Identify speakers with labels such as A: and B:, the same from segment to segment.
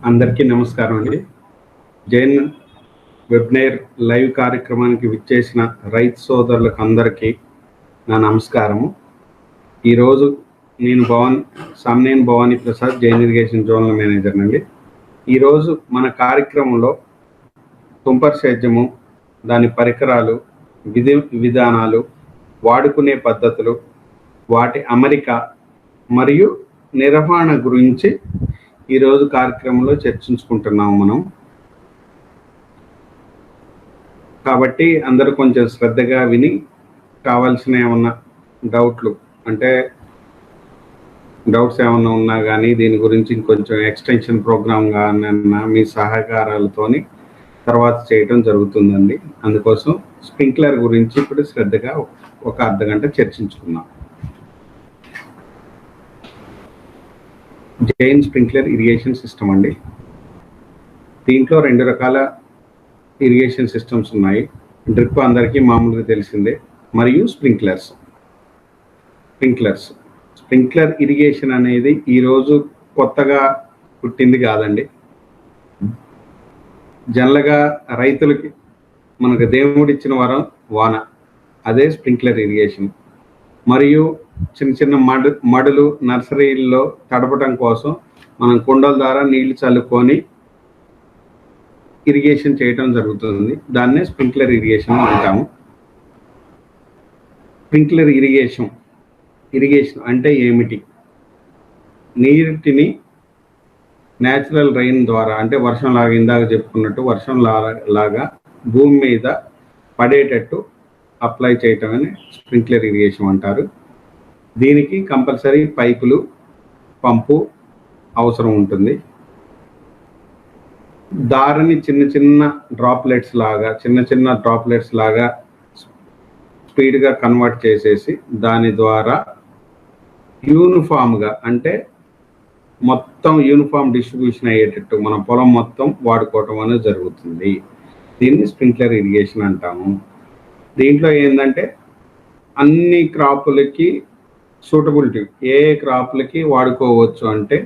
A: అందరికీ నమస్కారం అండి. జైన్ వెబ్నైర్ లైవ్ కార్యక్రమానికి విచ్చేసిన రైతు సోదరులకు అందరికీ నా నమస్కారము. ఈరోజు నేను Samneni Bhavani Prasad, Jain irrigation zonal manager అండి. ఈరోజు మన కార్యక్రమంలో తుంపర్ సేద్యము, దాని పరికరాలు, విధానాలు, వాడుకునే పద్ధతులు, వాటి అమరిక మరియు నిర్వహణ గురించి ఈరోజు కార్యక్రమంలో చర్చించుకుంటున్నాము మనం. కాబట్టి అందరూ కొంచెం శ్రద్ధగా విని కావాల్సిన ఏమన్నా డౌట్స్ ఏమన్నా ఉన్నా కానీ దీని గురించి ఇంకొంచెం ఎక్స్టెన్షన్ ప్రోగ్రామ్ కానీ మీ సహకారాలతోని తర్వాత చేయటం జరుగుతుందండి. అందుకోసం స్ప్రింక్లర్ గురించి ఇప్పుడు శ్రద్ధగా ఒక అర్ధగంట చర్చించుకుందాం. జైన్ స్ప్రింక్లర్ ఇరిగేషన్ సిస్టమ్ అండి. దీంట్లో 2 రకాల ఇరిగేషన్ సిస్టమ్స్ ఉన్నాయి. డ్రిప్ అందరికీ మామూలుగా తెలిసిందే, మరియు స్ప్రింక్లర్ ఇరిగేషన్ అనేది ఈరోజు కొత్తగా పుట్టింది కాదండి. జనరల్గా రైతులకి మనకు దేవుడిచ్చిన వరం వాన, అదే స్ప్రింక్లర్ ఇరిగేషన్. మరియు చిన్న మడులు నర్సరీల్లో తడపడం కోసం మనం కుండల ద్వారా నీళ్లు చల్లుకొని ఇరిగేషన్ చేయటం జరుగుతుంది. దాన్నే స్ప్రింక్లర్ ఇరిగేషన్ అంటాము. స్ప్రింక్లర్ ఇరిగేషన్ అంటే ఏమిటి? నీటిని న్యాచురల్ రైన్ ద్వారా, అంటే వర్షం లాగా, ఇందాక చెప్పుకున్నట్టు వర్షం లాగా భూమి మీద పడేటట్టు అప్లై చేయటమని స్ప్రింక్లర్ ఇరిగేషన్ అంటారు. దీనికి కంపల్సరీ పైపులు, పంపు అవసరం ఉంటుంది. దారిని చిన్న డ్రాప్లెట్స్ లాగా స్పీడ్గా కన్వర్ట్ చేసేసి దాని ద్వారా యూనిఫామ్గా, అంటే మొత్తం యూనిఫామ్ డిస్ట్రిబ్యూషన్ అయ్యేటట్టు మన పొలం మొత్తం వాడుకోవటం అనేది జరుగుతుంది. దీన్ని స్ప్రింక్లర్ ఇరిగేషన్ అంటాము. దీంట్లో ఏంటంటే అన్ని క్రాపులకి సూటబిలిటీ, ఏ క్రాపులకి వాడుకోవచ్చు అంటే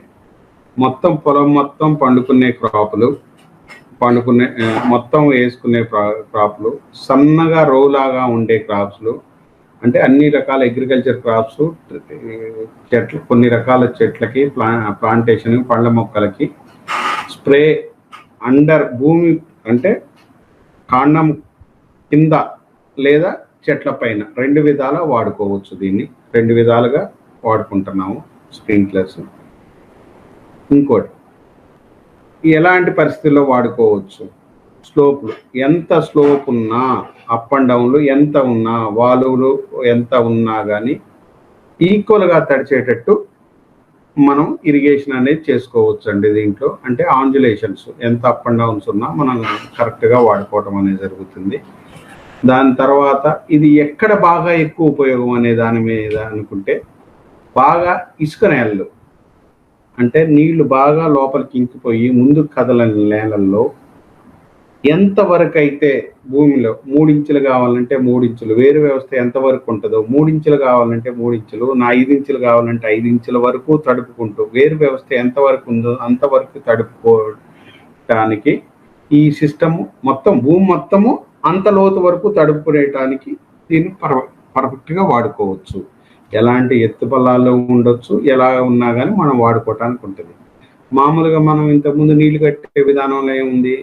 A: మొత్తం పొలం మొత్తం పండుకునే క్రాపులు, మొత్తం వేసుకునే క్రాప్లు, సన్నగా రోలాగా ఉండే క్రాప్స్లు, అంటే అన్ని రకాల అగ్రికల్చర్ క్రాప్స్, చెట్లు, కొన్ని రకాల చెట్లకి, ప్లాంటేషన్, పండ్ల మొక్కలకి స్ప్రే అండర్ భూమి, అంటే కాండం కింద లేదా చెట్ల పైన 2 విధాలా వాడుకోవచ్చు. దీన్ని 2 విధాలుగా వాడుకుంటున్నాము స్ప్రింక్లర్స్. ఇంకోటి, ఎలాంటి పరిస్థితుల్లో వాడుకోవచ్చు? స్లోప్లు ఎంత స్లోప్ ఉన్నా, అప్ అండ్ డౌన్లు ఎంత ఉన్నా, వాలువులు ఎంత ఉన్నా కానీ ఈక్వల్గా తడిచేటట్టు మనం ఇరిగేషన్ అనేది చేసుకోవచ్చు అండి. దీంట్లో అంటే ఆంజులేషన్స్ ఎంత అప్ అండ్ డౌన్స్ ఉన్నా మనం కరెక్ట్గా వాడుకోవటం అనేది జరుగుతుంది. దాని తర్వాత ఇది ఎక్కడ బాగా ఎక్కువ ఉపయోగం అనే దాని మీద అనుకుంటే, బాగా ఇసుక నేలలు, అంటే నీళ్లు బాగా లోపలికి ఇంకిపోయి ముందుకు కదలని నేలల్లో ఎంతవరకు అయితే భూమిలో 3 ఇంచులు కావాలంటే 3 ఇంచులు, వేరు వ్యవస్థ ఎంతవరకు ఉంటుందో 3 ఇంచులు కావాలంటే 3 ఇంచులు, 5 ఇంచులు కావాలంటే 5 ఇంచుల వరకు తడుపుకుంటూ, వేరు వ్యవస్థ ఎంతవరకు ఉందో అంతవరకు తడుపుకోవటానికి ఈ సిస్టము మొత్తం భూమి మొత్తము అంత లోతు వరకు తడుపుకునేటానికి దీన్ని పర్ఫెక్ట్గా వాడుకోవచ్చు. ఎలాంటి ఎత్తు పల్లాల్లో ఉండొచ్చు, ఎలా ఉన్నా కానీ మనం వాడుకోవటానికి ఉంటుంది. మామూలుగా మనం ఇంతకుముందు నీళ్లు కట్టే విధానంలో ఏముంది,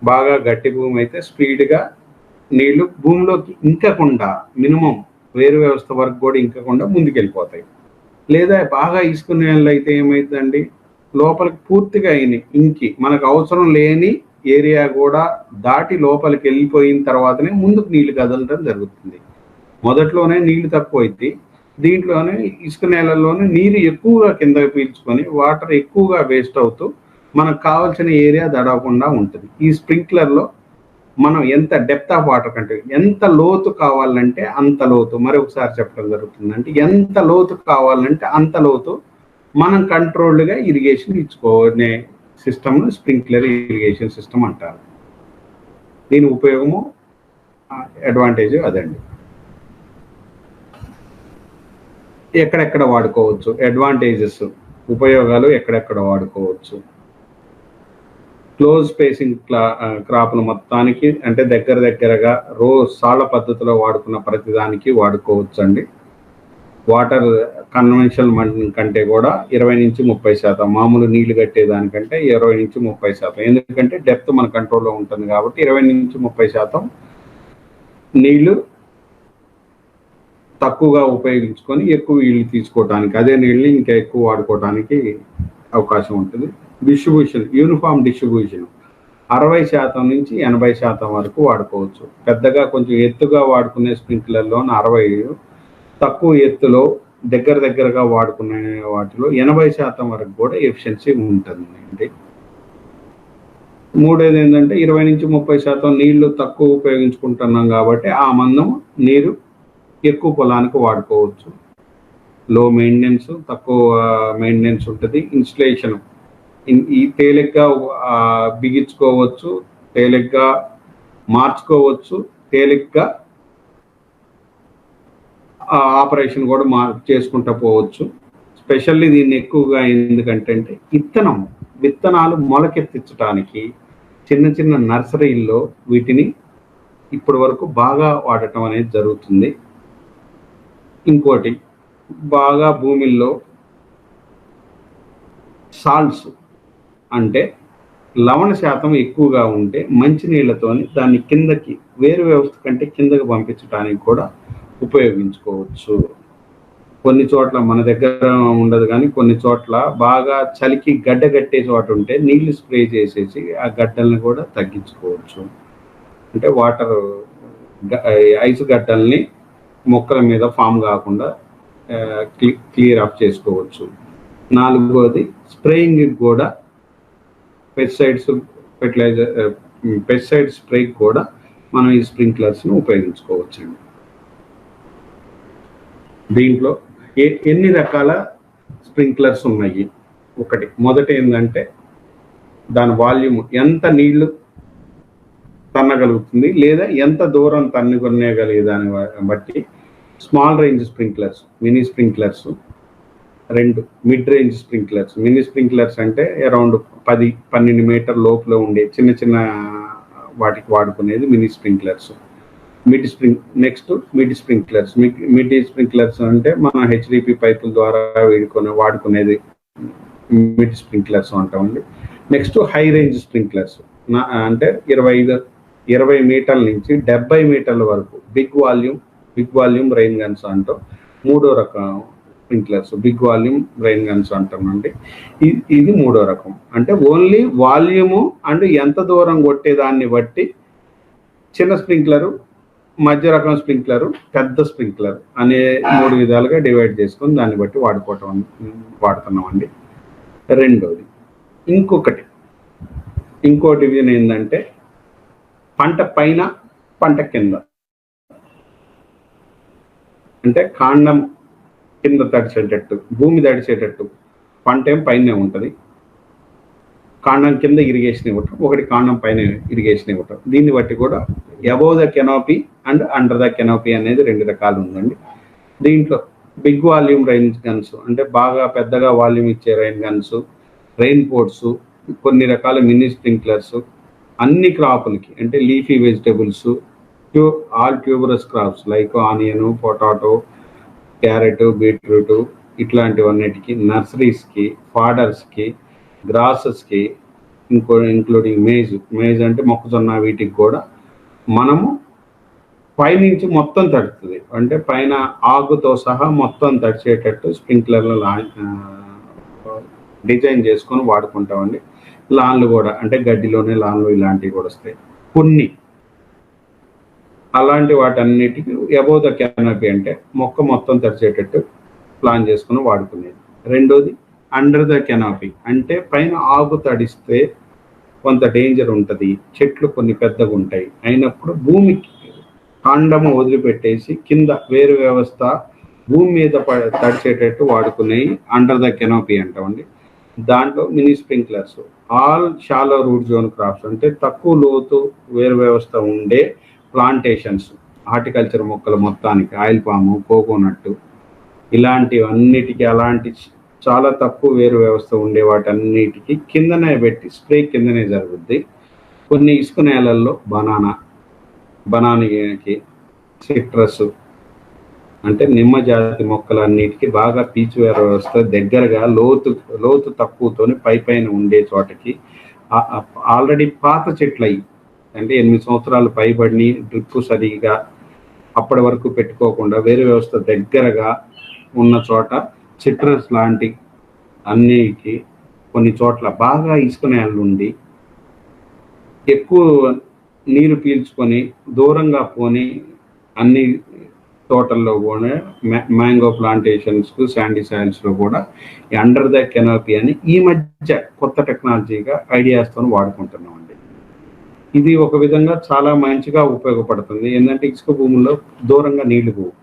A: బాగా గట్టి భూమి అయితే స్పీడ్గా నీళ్లు భూమిలోకి ఇంకకుండా, మినిమం వేరు వ్యవస్థ వరకు కూడా ఇంకకుండా ముందుకెళ్ళిపోతాయి. లేదా బాగా ఇసుకునే వాళ్ళు అయితే ఏమవుతుందండి, లోపలికి పూర్తిగా ఇంకి మనకు అవసరం లేని ఏరియా కూడా దాటి లోపలికి వెళ్ళిపోయిన తర్వాతనే ముందుకు నీళ్లు కదలడం జరుగుతుంది. మొదట్లోనే నీళ్లు తక్కువ అయితే దీంట్లోనే ఇసుక నేలల్లోనే నీరు ఎక్కువగా కిందకి పీల్చుకొని వాటర్ ఎక్కువగా వేస్ట్ అవుతూ మనకు కావాల్సిన ఏరియా దడవకుండా ఉంటుంది. ఈ స్ప్రింక్లర్లో మనం ఎంత డెప్త్ ఆఫ్ వాటర్ కంటే ఎంత లోతు కావాలంటే అంత లోతు, మరొకసారి చెప్పడం జరుగుతుంది. అంటే ఎంత లోతు కావాలంటే అంత లోతు మనం కంట్రోల్డ్గా ఇరిగేషన్ ఇచ్చుకునే సిస్టమ్ను స్ప్రింక్లర్ ఇరిగేషన్ సిస్టమ్ అంటారు. దీని ఉపయోగము, అడ్వాంటేజ్ అదండి. ఎక్కడెక్కడ వాడుకోవచ్చు, అడ్వాంటేజెస్, ఉపయోగాలు ఎక్కడెక్కడ వాడుకోవచ్చు. క్లోజ్ స్పేసింగ్ క్రాప్లు మొత్తానికి అంటే దగ్గరగా సాళ్ళ పద్ధతిలో వాడుకున్న ప్రతిదానికి వాడుకోవచ్చు అండి. వాటర్ కన్వెన్షనల్ కంటే కూడా 20-30% మామూలు నీళ్లు కట్టేదానికంటే 20-30%, ఎందుకంటే డెప్త్ మన కంట్రోల్లో ఉంటుంది కాబట్టి 20-30% నీళ్లు తక్కువగా ఉపయోగించుకొని ఎక్కువ నీళ్లు తీసుకోవడానికి, అదే నీళ్ళని ఇంకా ఎక్కువ వాడుకోవడానికి అవకాశం ఉంటుంది. డిస్ట్రిబ్యూషన్, యూనిఫామ్ డిస్ట్రిబ్యూషన్ 60% నుంచి 80% వరకు వాడుకోవచ్చు. పెద్దగా కొంచెం ఎత్తుగా వాడుకునే స్ప్రింక్లర్లో 60, తక్కువ ఎత్తులో దగ్గరగా వాడుకునే వాటిలో 80% వరకు కూడా ఎఫిషియన్సీ ఉంటుందండి. మూడోది ఏంటంటే 20-30% నీళ్లు తక్కువ ఉపయోగించుకుంటున్నాం కాబట్టి ఆ మందం నీరు ఎక్కువ పొలానికి వాడుకోవచ్చు. లో మెయింటెనెన్స్, తక్కువ మెయింటెనెన్స్ ఉంటుంది. ఇన్స్టలేషన్ ఈ తేలిగ్గా బిగించుకోవచ్చు, తేలిగ్గా మార్చుకోవచ్చు, తేలిగ్గా ఆపరేషన్ కూడా చేసుకుంటూ పోవచ్చు. స్పెషల్లీ దీన్ని ఎక్కువగా ఎందుకంటే విత్తనాలు మొలకెత్తించడానికి చిన్న నర్సరీల్లో వీటిని ఇప్పటి వరకు బాగా వాడటం అనేది జరుగుతుంది. ఇంకోటి, బాగా భూమిల్లో సాల్ట్స్ అంటే లవణ శాతం ఎక్కువగా ఉంటే మంచినీళ్లతోని దాన్ని కిందకి వేరు వ్యవస్థ కంటే కిందకి పంపించడానికి కూడా ఉపయోగించుకోవచ్చు. కొన్ని చోట్ల మన దగ్గర ఉండదు, కానీ కొన్ని చోట్ల బాగా చలికి గడ్డ కట్టే చోట ఉంటే నీళ్లు స్ప్రే చేసేసి ఆ గడ్డల్ని కూడా తగ్గించుకోవచ్చు. అంటే వాటర్ ఐస్ గడ్డల్ని మొక్కల మీద ఫామ్ కాకుండా క్లియర్ ఆఫ్ చేసుకోవచ్చు. నాలుగోది, స్ప్రేయింగ్ కూడా పెస్టిసైడ్ స్ప్రే కూడా మనం ఈ స్ప్రింక్లర్స్ని ఉపయోగించుకోవచ్చండి. దీంట్లో ఎన్ని రకాల స్ప్రింక్లర్స్ ఉన్నాయి? మొదట ఏంటంటే దాని వాల్యూమ్, ఎంత నీళ్లు తన్నగలుగుతుంది లేదా ఎంత దూరం తన్నుకొనేగలిగే దాన్ని బట్టి small range sprinklers, mini sprinklers. 2 mid range sprinklers. Mini sprinklers అంటే అరౌండ్ 10-12 మీటర్ లోపల ఉండే చిన్న వాటికి వాడుకునేది mini sprinklers. Next mid sprinklers. Mid sprinklers అంటే మన హెచ్డిపి పైపుల ద్వారా వాడుకునేది మిడ్ స్ప్రింక్లర్స్ అంటామండి. నెక్స్ట్ హై రేంజ్ స్ప్రింక్లర్స్ అంటే 20 మీటర్ల నుంచి 70 మీటర్ల వరకు బిగ్ వాల్యూమ్ రెయిన్ గన్స్ అంటాం. మూడో రకం sprinklers big volume rain guns అంటామండి. ఇది మూడో రకం. అంటే ఓన్లీ వాల్యూము అండ్ ఎంత దూరం కొట్టేదాన్ని బట్టి చిన్న స్ప్రింక్లరు, మధ్య రకం స్ప్రింక్లరు, పెద్ద స్ప్రింక్లర్ అనే 3 విధాలుగా డివైడ్ చేసుకొని దాన్ని బట్టి వాడుతున్నామండి. రెండోది, ఇంకో డివిజన్ ఏంటంటే పంట పైన, పంట కింద. అంటే కాండం కింద తడిచేటట్టు, భూమి తడిచేటట్టు పంట ఏం పైనే ఉంటుంది, కాండం కింద ఇరిగేషన్ ఇవ్వటం, ఒకటి కాండం పైన ఇరిగేషన్ ఇవ్వటం. దీన్ని బట్టి కూడా above the canopy and under the canopy అనేది 2 రకాలు ఉందండి. దీంట్లో బిగ్ వాల్యూమ్ రెయిన్ గన్స్ అంటే బాగా పెద్దగా వాల్యూమ్ ఇచ్చే రెయిన్ గన్స్, రెయిన్ పోర్ట్స్, కొన్ని రకాల మినీ స్ప్రింక్లర్స్ అన్ని క్రాపులకి, అంటే leafy vegetables, all tuberous crops like onion, potato, carrot, beetroot ఇట్లాంటివన్నిటికి, నర్సరీస్కి, ఫాడర్స్కి, గ్రాసెస్కి, ఇంక్లూడింగ్ మేజ్ అంటే మొక్కజొన్న, వీటికి కూడా మనము పైనుంచి మొత్తం తడుతుంది. అంటే పైన ఆకుతో సహా మొత్తం తడిచేటట్టు స్ప్రింక్లర్లు డిజైన్ చేసుకొని వాడుకుంటామండి. లాన్లు కూడా, అంటే గడ్డిలోనే లాన్లు ఇలాంటివి కూడా వస్తాయి. కొన్ని అలాంటి వాటన్నిటికీ అబోవ్ ద కెనోపీ అంటే మొక్క మొత్తం తడిచేటట్టు ప్లాన్ చేసుకుని వాడుకునేది. రెండోది అండర్ ద కెనోపీ అంటే పైన ఆకు తడిస్తే కొంత డేంజర్ ఉంటుంది, చెట్లు కొన్ని పెద్దగా ఉంటాయి అయినప్పుడు భూమికి కాండము వదిలిపెట్టేసి కింద వేరు వ్యవస్థ భూమి మీద తడిచేటట్టు వాడుకునేవి అండర్ ద కెనోపీ అంటామండి. దాంట్లో mini sprinklers, all shallow root zone crops అంటే తక్కువ లోతు వేరు వ్యవస్థ ఉండే ప్లాంటేషన్స్, హార్టికల్చర్ మొక్కలు మొత్తానికి, ఆయిల్ పాము, కోకోనట్ ఇలాంటివన్నిటికీ, అలాంటి చాలా తక్కువ వేరు వ్యవస్థ ఉండే వాటన్నిటికీ కిందనే పెట్టి స్ప్రే కిందనే జరుగుద్ది. కొన్ని ఇసుక నేలల్లో బనానాకి సిట్రస్ అంటే నిమ్మ జాతి మొక్కలన్నిటికీ బాగా పీచు వ్యవస్థ దగ్గరగా లోతు తక్కువతోని పైన ఉండే చోటకి ఆల్రెడీ పాత చెట్లు అయ్యి అంటే 8 సంవత్సరాలు పైబడి డ్రిప్ సరిగా అప్పటి వరకు పెట్టుకోకుండా వేరే వ్యవస్థ దగ్గరగా ఉన్న చోట సిట్రస్ లాంటి అన్నిటికి కొన్ని చోట్ల బాగా ఇసుక నేలలు ఉండి ఎక్కువ నీరు పీల్చుకొని దూరంగా పోని అన్ని తోటల్లో కూడా మ్యాంగో ప్లాంటేషన్స్ శాండీ సాయిల్స్లో కూడా అండర్ ద కెనోపీ అని ఈ మధ్య కొత్త టెక్నాలజీగా ఐడియాస్తో వాడుకుంటున్నామండి. ఇది ఒక విధంగా చాలా మంచిగా ఉపయోగపడుతుంది. ఏంటంటే ఇసుక భూముల్లో దూరంగా నీళ్లు పోవు,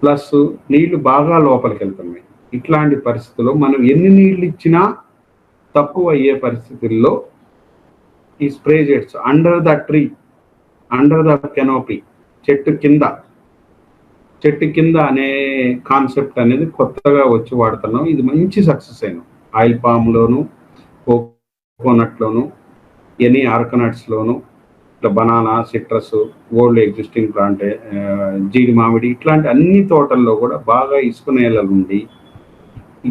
A: ప్లస్ నీళ్లు బాగా లోపలికి వెళ్తున్నాయి. ఇట్లాంటి పరిస్థితుల్లో మనం ఎన్ని నీళ్ళు ఇచ్చినా తక్కువ అయ్యే పరిస్థితుల్లో ఈ spray jets under the canopy చెట్టు కింద అనే కాన్సెప్ట్ అనేది కొత్తగా వచ్చి వాడుతున్నాం. ఇది మంచి సక్సెస్ అయిన ఆయిల్ పామ్లోను, కోకోనట్లోను, ఎనీ ఆర్కనట్స్లోను, ఇట్లా banana, citrus, old existing plant, జీడి మామిడి ఇట్లాంటి అన్ని తోటల్లో కూడా బాగా ఇసుక నేలలు ఉండి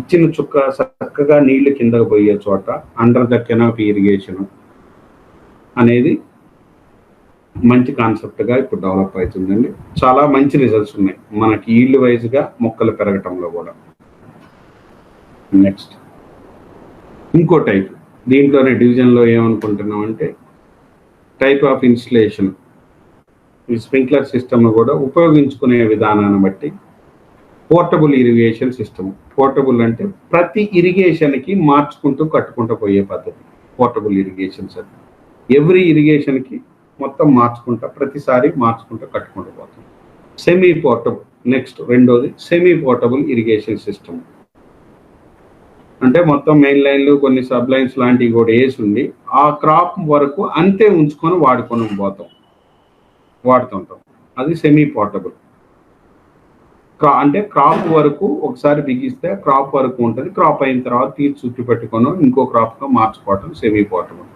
A: ఇచ్చిన చుక్క చక్కగా నీళ్లు కిందకు పోయే చోట అండర్ ద కెనోపీ ఇరిగేషన్ అనేది మంచి కాన్సెప్ట్గా ఇప్పుడు డెవలప్ అవుతుందండి. చాలా మంచి రిజల్ట్స్ ఉన్నాయి మనకి ఈల్డ్ వైజ్గా మొక్కలు పెరగటంలో కూడా. నెక్స్ట్ ఇంకో టైప్, దీంట్లోనే డివిజన్లో ఏమనుకుంటున్నాం అంటే టైప్ ఆఫ్ ఇన్స్టలేషన్. ఈ స్ప్రింక్లర్ సిస్టమ్ కూడా ఉపయోగించుకునే విధానాన్ని బట్టి పోర్టబుల్ ఇరిగేషన్ సిస్టమ్. పోర్టబుల్ అంటే ప్రతి ఇరిగేషన్కి మార్చుకుంటూ కట్టుకుంటూ పోయే పద్ధతి పోర్టబుల్ ఇరిగేషన్ సార్. ఎవ్రీ ఇరిగేషన్కి మొత్తం ప్రతిసారి మార్చుకుంటూ కట్టుకుంటూ పోతాం. Semi portable. నెక్స్ట్ రెండోది సెమీ పోర్టబుల్ ఇరిగేషన్ సిస్టమ్. అంటే మొత్తం మెయిన్ లైన్లు కొన్ని సబ్ లైన్స్ లాంటివి కూడా వేసి ఉండి ఆ క్రాప్ వరకు అంతే ఉంచుకొని వాడుతుంటాం. అది సెమీ పోర్టబుల్. అంటే క్రాప్ వరకు ఒకసారి బిగిస్తే క్రాప్ వరకు ఉంటుంది, క్రాప్ అయిన తర్వాత తీసి చుట్టూ పెట్టుకొని ఇంకో క్రాప్గా మార్చుకోవటం సెమీ పోర్టబుల్.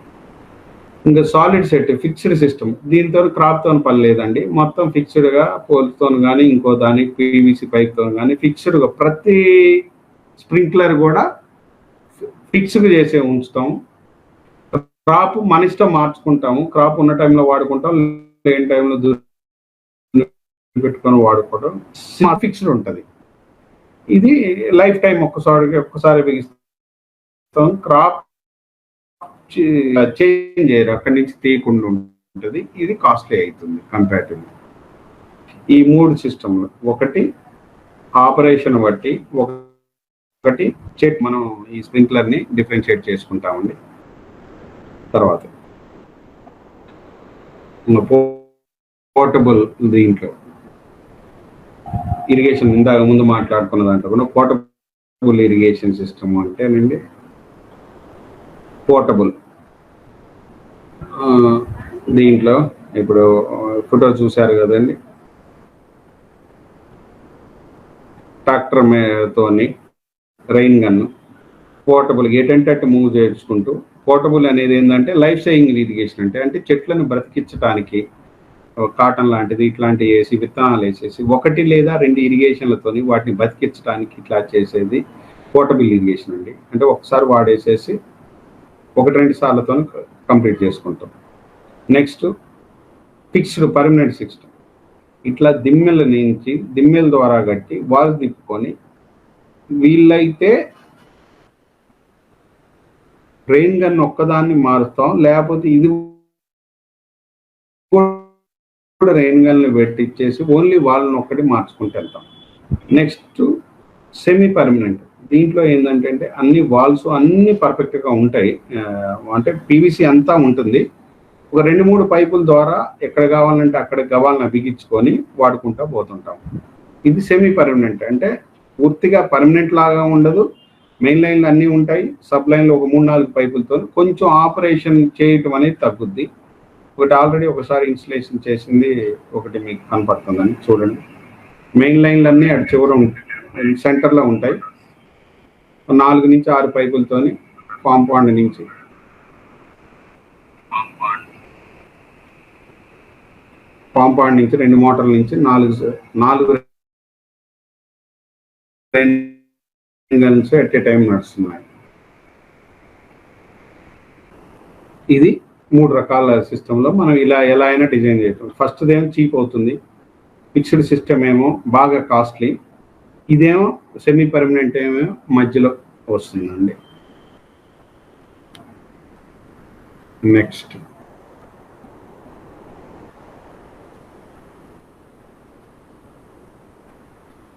A: ఇంకా సాలిడ్ సెట్ ఫిక్స్డ్ సిస్టమ్. దీంతో క్రాప్తో పని లేదండి, మొత్తం ఫిక్స్డ్గా పోల్తో కానీ ఇంకో దానికి పీవీసీ పైప్తో కానీ ఫిక్స్డ్గా ప్రతి స్ప్రింక్లర్ కూడా ఫిక్స్డ్ చేసే ఉంచుతాం. క్రాప్ మన ఇష్టం మార్చుకుంటాము, క్రాప్ ఉన్న టైంలో వాడుకుంటాం, లేని టైంలో పెట్టుకొని వాడుకోవడం ఫిక్స్డ్ ఉంటుంది. ఇది లైఫ్ టైం ఒక్కసారి బిగిస్తాం, క్రాప్ చేంజ్ చేయరు, అక్కడి నుంచి తీయకుండా ఉంటుంది. ఇది కాస్ట్లీ అవుతుంది కంపారిటివ్లీ. ఈ 3 సిస్టమ్లు, ఒకటి ఆపరేషన్ బట్టి, ఒకటి మనం ఈ స్ప్రింక్లర్ని డిఫరెన్షియేట్ చేసుకుంటామండి. తర్వాత పోర్టబుల్, దీంట్లో ఇరిగేషన్ ఇందాక ముందు మాట్లాడుకున్న దాంట్లో కూడా పోర్టబుల్ ఇరిగేషన్ సిస్టమ్ అంటేనండి పోర్టబుల్. దీంట్లో ఇప్పుడు ఫోటో చూశారు కదండి, ట్రాక్టర్ తోని రెయిన్ గన్ పోర్టబుల్ ఏంటంటే అటు మూవ్ చేసుకుంటూ. పోర్టబుల్ అనేది ఏంటంటే లైఫ్ సేవింగ్ ఇరిగేషన్. అంటే చెట్లను బ్రతికించడానికి కాటన్ లాంటిది ఇట్లాంటివి వేసి విత్తనాలు వేసేసి 1 లేదా 2 ఇరిగేషన్లతోని వాటిని బతికించడానికి ఇట్లా చేసేది పోర్టబుల్ ఇరిగేషన్ అండి. అంటే ఒకసారి వాడేసేసి 1-2 సార్లతో కంప్లీట్ చేసుకుంటాం. Next fixed permanent system. ఇట్లా దిమ్మెల ద్వారా కట్టి వాల్ తిప్పుకొని వీళ్ళైతే రెయిన్ గన్ ఒక్కదాన్ని మారుస్తాం, లేకపోతే ఇది కూడా రెయిన్ గన్లు పెట్టిచ్చేసి ఓన్లీ వాళ్ళని ఒక్కటి మార్చుకుంటూ వెళ్తాం. Next semi permanent. దీంట్లో ఏంటంటే అన్ని వాల్స్ అన్ని పర్ఫెక్ట్గా ఉంటాయి, అంటే పీవీసీ అంతా ఉంటుంది. ఒక 2-3 పైపుల ద్వారా ఎక్కడ కావాలంటే అక్కడ గవాలను బిగించుకొని వాడుకుంటూ పోతుంటాం. ఇది సెమీ పర్మనెంట్. అంటే పూర్తిగా పర్మనెంట్ లాగా ఉండదు, మెయిన్ లైన్లు అన్నీ ఉంటాయి, సబ్ లైన్లో ఒక 3-4 పైపులతో కొంచెం ఆపరేషన్ చేయటం అనేది తగ్గుద్ది. ఒకటి ఆల్రెడీ ఒకసారి ఇన్స్టలేషన్ చేసింది ఒకటి మీకు కనపడుతుందని చూడండి. మెయిన్ లైన్లు అన్నీ అటు చివర సెంటర్లో ఉంటాయి. 4 నుంచి 6 పైపులతోని కాంపౌండ్ నుంచి కాంపౌండ్ నుంచి 2 మోటార్ల నుంచి 4 గన్స్ ఎట్ ఏ టైం నడుస్తున్నాయి. ఇది 3 రకాల సిస్టంలో మనం ఇలా ఎలా అయినా డిజైన్ చేయటం. ఫస్ట్ది ఏమో చీప్ అవుతుంది, ఫిక్స్డ్ సిస్టమ్ ఏమో బాగా కాస్ట్లీ, ఇదేమో సెమీ పర్మనెంట్ ఏమో మధ్యలో వస్తుందండి. నెక్స్ట్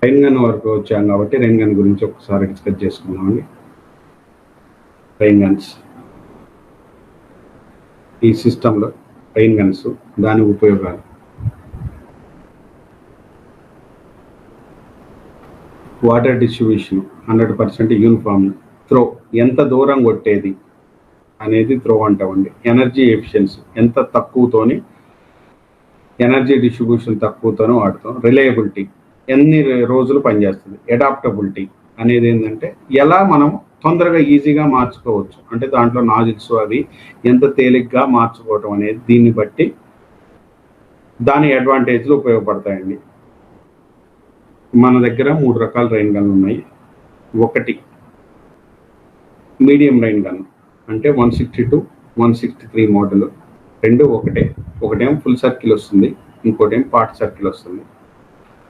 A: రైన్ గన్ వరకు వచ్చాం కాబట్టి రైన్ గన్ గురించి ఒకసారి డిస్కస్ చేసుకుందామండి. రైన్ గన్స్, ఈ సిస్టంలో రైన్ గన్స్, దాని ఉపయోగాలు. Water distribution 100% uniform. త్రో ఎంత దూరం కొట్టేది అనేది త్రో అంటామండి. ఎనర్జీ ఎఫిషియన్సీ ఎంత తక్కువతోని, ఎనర్జీ డిస్ట్రిబ్యూషన్ తక్కువతోనే వాడతాం. రిలయబిలిటీ ఎన్ని రోజులు పనిచేస్తుంది. అడాప్టబిలిటీ అనేది ఏంటంటే ఎలా మనం తొందరగా ఈజీగా మార్చుకోవచ్చు, అంటే దాంట్లో నాజిల్స్ అవి ఎంత తేలిగ్గా మార్చుకోవటం అనేది దీన్ని బట్టి దాని అడ్వాంటేజ్లు ఉపయోగపడతాయండి. మన దగ్గర 3 రకాల రైన్ గన్లు ఉన్నాయి. ఒకటి మీడియం రైన్ గన్, అంటే 162, 163 మోడల్. రెండు ఒకటేమో ఫుల్ సర్కిల్ వస్తుంది, ఇంకోటేమో పార్ట్ సర్కిల్ వస్తుంది.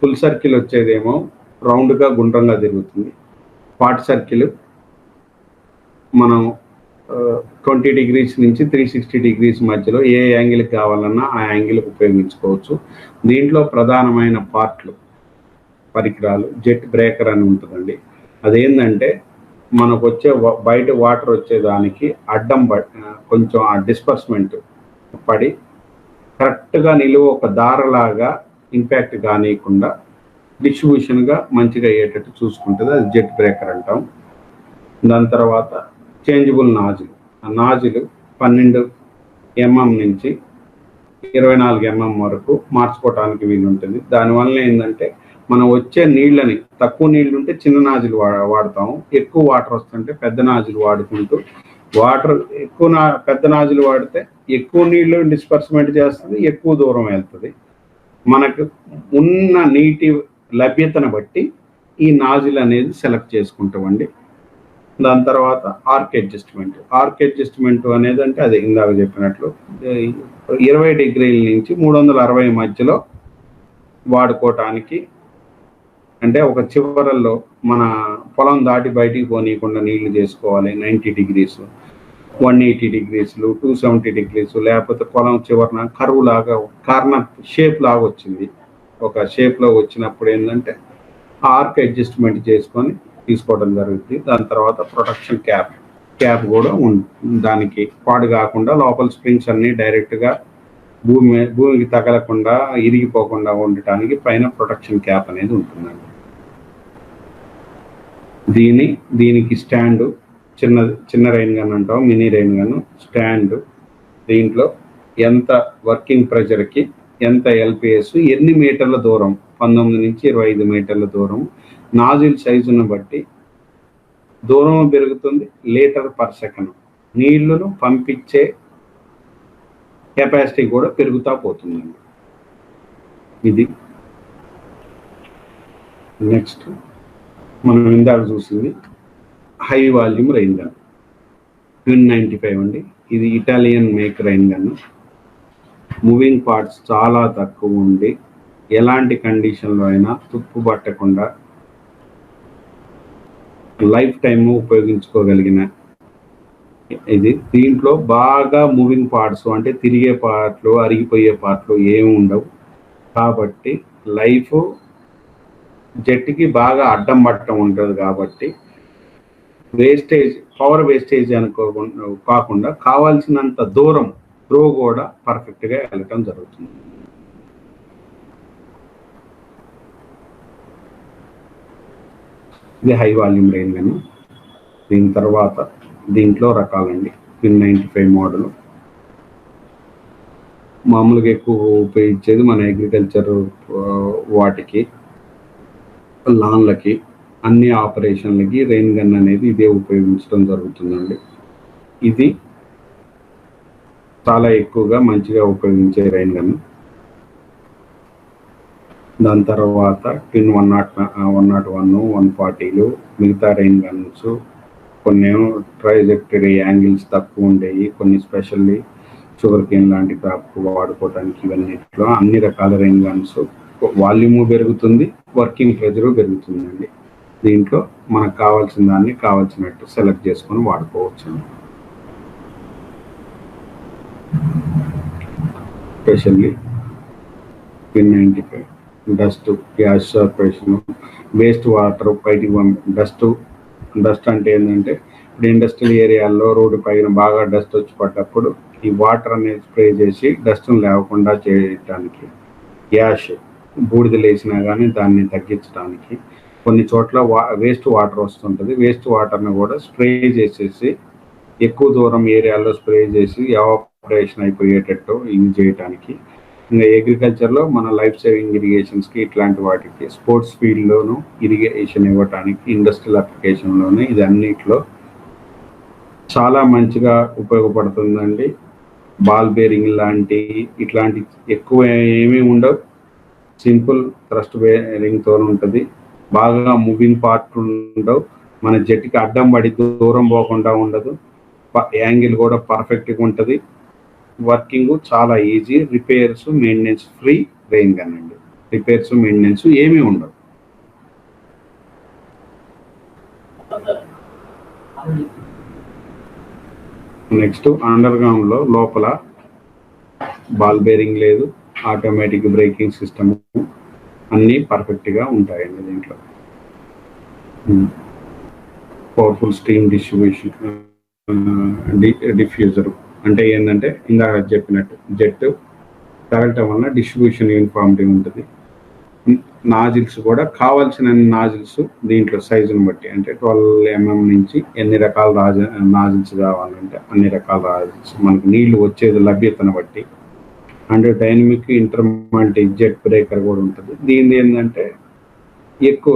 A: ఫుల్ సర్కిల్ వచ్చేదేమో రౌండ్గా గుండ్రంగా తిరుగుతుంది. పార్ట్ సర్కిల్ మనం 20 degrees నుంచి 360 degrees మధ్యలో ఏ యాంగిల్కి కావాలన్నా ఆ యాంగిల్కి ఉపయోగించుకోవచ్చు. దీంట్లో ప్రధానమైన పార్ట్లు, పరికరాలు, జెట్ బ్రేకర్ అని ఉంటుందండి. అదేంటంటే మనకు వచ్చే బయట వాటర్ వచ్చేదానికి అడ్డం కొంచెం ఆ డిస్పర్స్మెంట్ పడి కరెక్ట్గా నిలువ ఒక దారలాగా ఇంపాక్ట్ కానియకుండా డిస్ట్రిబ్యూషన్గా మంచిగా అయ్యేటట్టు చూసుకుంటుంది. అది జెట్ బ్రేకర్ అంటాం. దాని తర్వాత చేంజబుల్ నాజిల్. ఆ నాజిల్ 12 mm నుంచి 24 mm వరకు మార్చుకోవటానికి వీలు ఉంటుంది. దానివల్ల ఏంటంటే మనం వచ్చే నీళ్ళని, తక్కువ నీళ్ళు ఉంటే చిన్న నాజిల్ వాడతాము, ఎక్కువ వాటర్ వస్తుంటే పెద్ద నాజిల్ వాడుకుంటూ, వాటర్ ఎక్కువ పెద్ద నాజిల్ వాడితే ఎక్కువ నీళ్ళు డిస్పర్స్మెంట్ చేస్తుంది, ఎక్కువ దూరం వెళ్తుంది. మనకు ఉన్న నీటి లభ్యతను బట్టి ఈ నాజిల్ అనేది సెలెక్ట్ చేసుకుంటామండి. దాని తర్వాత ఆర్క్ అడ్జస్ట్మెంట్ అనేది అంటే అది ఇందాక చెప్పినట్లు 20 degrees నుంచి 360 మధ్యలో వాడుకోవటానికి, అంటే ఒక చివరల్లో మన పొలం దాటి బయటికి పోనీయకుండా నీళ్లు చేసుకోవాలి. 90 degrees, 180 degrees, 270 degrees, లేకపోతే పొలం చివరన కరువు లాగా కార్నర్ షేప్ లాగా వచ్చింది, ఒక షేప్లో వచ్చినప్పుడు ఏంటంటే ఆర్క్ అడ్జస్ట్మెంట్ చేసుకొని తీసుకోవడం జరుగుతుంది. దాని తర్వాత ప్రొటెక్షన్ క్యాప్ కూడా దానికి పాడు కాకుండా లోపల స్ప్రింగ్స్ అన్నీ డైరెక్ట్గా భూమికి తగలకుండా ఇరిగిపోకుండా ఉండటానికి పైన ప్రొటెక్షన్ క్యాప్ అనేది ఉంటుందండి. దీనికి స్టాండు, చిన్న రైన్ గన్ అంటాం, మినీ రైన్ గన్ స్టాండ్. దీంట్లో ఎంత వర్కింగ్ ప్రెషర్కి ఎంత ఎల్పిఎస్, ఎన్ని మీటర్ల దూరం, 19 నుంచి 25 మీటర్ల దూరం, నాజిల్ సైజును బట్టి దూరం పెరుగుతుంది. లీటర్/సెకండ్ నీళ్లను పంపించే కెపాసిటీ కూడా పెరుగుతూ పోతుందండి. ఇది నెక్స్ట్ మనం ఇందాక చూసింది high volume rain gun twin 95 అండి. ఇది Italian make rain gun. Moving parts చాలా తక్కువ ఉండి ఎలాంటి కండిషన్లో అయినా తుప్పు పట్టకుండా లైఫ్ టైమ్ ఉపయోగించుకోగలిగిన ఇది. దీంట్లో బాగా మూవింగ్ పార్ట్స్ అంటే తిరిగే పార్ట్లు, అరిగిపోయే పార్ట్లు ఏమి ఉండవు కాబట్టి లైఫ్ జెట్కి బాగా అడ్డం పట్టడం ఉంటుంది కాబట్టి పవర్ వేస్టేజ్ కాకుండా కావాల్సినంత దూరం త్రో కూడా పర్ఫెక్ట్గా వెళ్ళటం జరుగుతుంది. ఇది హై వాల్యూమ్ రైన్ గన్. దీని తర్వాత దీంట్లో రకాలండి. ట్విన్ 95 మోడల్ మామూలుగా ఎక్కువ ఉపయోగించేది మన అగ్రికల్చర్ వాటికి, లాన్లకి, అన్ని ఆపరేషన్లకి రెయిన్ గన్ అనేది ఇదే ఉపయోగించడం జరుగుతుందండి. ఇది చాలా ఎక్కువగా మంచిగా ఉపయోగించే రెయిన్ గన్. దాని తర్వాత టిన్ 101, 140లు మిగతా రెయిన్ గన్స్ కొన్ని ట్రైజెక్టరీ యాంగిల్స్ తక్కువ ఉండేవి, కొన్ని స్పెషల్లీ షుగర్ కేన్ లాంటి క్రాప్కు వాడుకోవడానికి. ఇవన్నిట్లో అన్ని రకాల రెయిన్ గన్స్ వాల్యూము పెరుగుతుంది, వర్కింగ్ ప్రెజరు పెరుగుతుందండి. దీంట్లో మనకు కావాల్సిన దాన్ని కావాల్సినట్టు సెలెక్ట్ చేసుకొని వాడుకోవచ్చు. Specially pin 95 dust, gas separation, waste water బయటికి డస్ట్ అంటే ఏంటంటే ఇప్పుడు ఇండస్ట్రియల్ ఏరియాల్లో రోడ్డు పైన బాగా డస్ట్ వచ్చి పడ్డప్పుడు ఈ వాటర్ అనేది స్ప్రే చేసి డస్ట్ను లేకుండా చేయడానికి, గ్యాస్ బూడిదలు వేసినా కానీ దాన్ని తగ్గించడానికి కొన్ని చోట్ల వేస్ట్ వాటర్ వస్తుంటుంది. వేస్ట్ వాటర్ని కూడా స్ప్రే చేసేసి ఎక్కువ దూరం ఏరియాలో స్ప్రే చేసి ఎవాపరేషన్ అయిపోయేటట్టు యూజ్ చేయడానికి. ఇంకా అగ్రికల్చర్లో మన లైఫ్ సేవింగ్ ఇరిగేషన్స్కి ఇట్లాంటి వాటికి, స్పోర్ట్స్ ఫీల్డ్లోనూ ఇరిగేషన్ ఇవ్వటానికి, ఇండస్ట్రియల్ అప్లికేషన్లోనూ ఇది అన్నిట్లో చాలా మంచిగా ఉపయోగపడుతుందండి. బాల్ బేరింగ్ లాంటి ఇట్లాంటి ఎక్కువ ఏమీ ఉండవు, సింపుల్ థ్రస్ట్ బేరింగ్తో ఉంటుంది. బాగా మూవింగ్ పార్ట్ ఉండవు, మన జట్టుకి అడ్డం పడి దూరం పోకుండా ఉండదు, యాంగిల్ కూడా పర్ఫెక్ట్గా ఉంటుంది. వర్కింగ్ చాలా easy, repairs maintenance free rain gun అండి. రిపేర్స్ మెయింటెనెన్స్ ఏమీ ఉండవు. నెక్స్ట్ అండర్ గ్రౌండ్లో లోపల బాల్ బేరింగ్ లేదు, ఆటోమేటిక్ బ్రేకింగ్ సిస్టమ్ అన్నీ పర్ఫెక్ట్గా ఉంటాయండి. దీంట్లో పవర్ఫుల్ స్టీమ్ డిఫ్యూజర్ అంటే ఏంటంటే ఇందాక చెప్పినట్టు జెట్ తగలటం వల్ల డిస్ట్రిబ్యూషన్ యూనిఫామిటీ ఉంటుంది. నాజిల్స్ కూడా కావాల్సిన నాజిల్స్ దీంట్లో సైజుని బట్టి, అంటే 12 mm నుంచి ఎన్ని రకాల నాజిల్స్ కావాలంటే అన్ని రకాల నాజిల్స్ మనకి నీళ్లు వచ్చేది లభ్యతను బట్టి. అండ్ డైనమిక్ ఇంటర్మల్టీ జెట్ బ్రేకర్ కూడా ఉంటుంది. దీనిది ఏంటంటే ఎక్కువ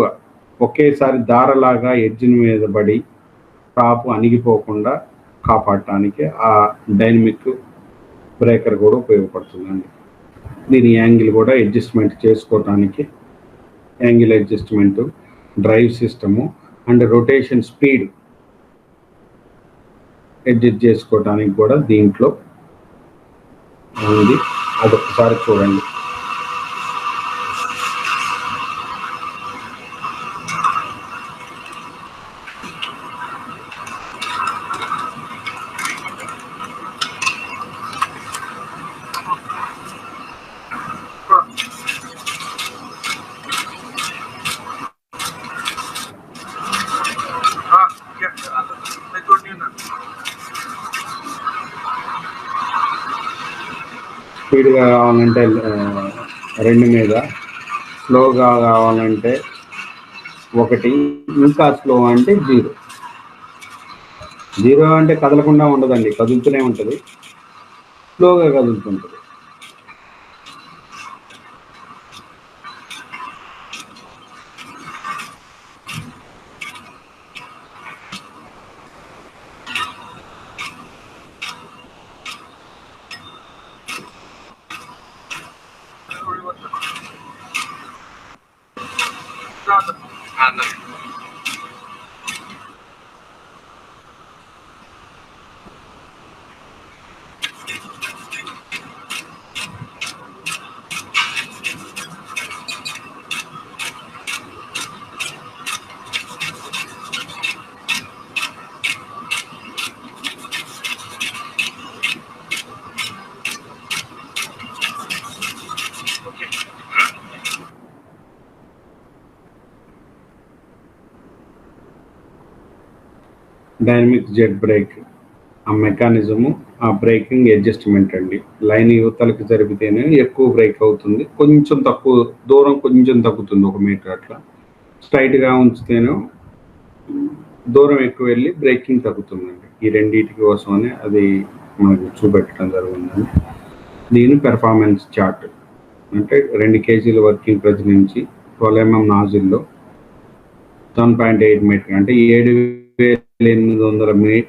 A: ఒకేసారి దారలాగా ఎడ్జిన్ మీద పడి టాప్ అణిగిపోకుండా కాపాడటానికి ఆ డైనమిక్ బ్రేకర్ కూడా ఉపయోగపడుతుందండి. దీని యాంగిల్ కూడా అడ్జస్ట్మెంట్ చేసుకోవడానికి, angle adjustment, drive system and rotation speed adjust చేసుకోవడానికి కూడా దీంట్లో ఉంది. అదొకసారి చూడండి. స్పీడ్గా కావాలంటే 2 మీద, స్లోగా కావాలంటే 1, ఇంకా స్లో అంటే 0. 0 అంటే కదలకుండా ఉండదండి, కదులుతూనే ఉంటుంది, స్లోగా కదులుతుంటుంది. డైనమిక్ జెట్ బ్రేక్ ఆ మెకానిజము, ఆ బ్రేకింగ్ అడ్జస్ట్మెంట్ అండి. లైన్ యువతలకి జరిపితేనే ఎక్కువ బ్రేక్ అవుతుంది, కొంచెం తక్కువ దూరం కొంచెం తగ్గుతుంది, 1 మీటర్ అట్లా. స్ట్రైట్గా ఉంచితేనే దూరం ఎక్కువ వెళ్ళి బ్రేకింగ్ తగ్గుతుందండి. ఈ రెండింటి కోసమని అది మనకు చూపెట్టడం జరుగుతుందండి. దీని పెర్ఫార్మెన్స్ చార్ట్ అంటే 2 kg వర్కింగ్ ప్రెజర్ నుంచి 12 mm నాజిల్లో 7.8 మీటర్ అంటే 7,800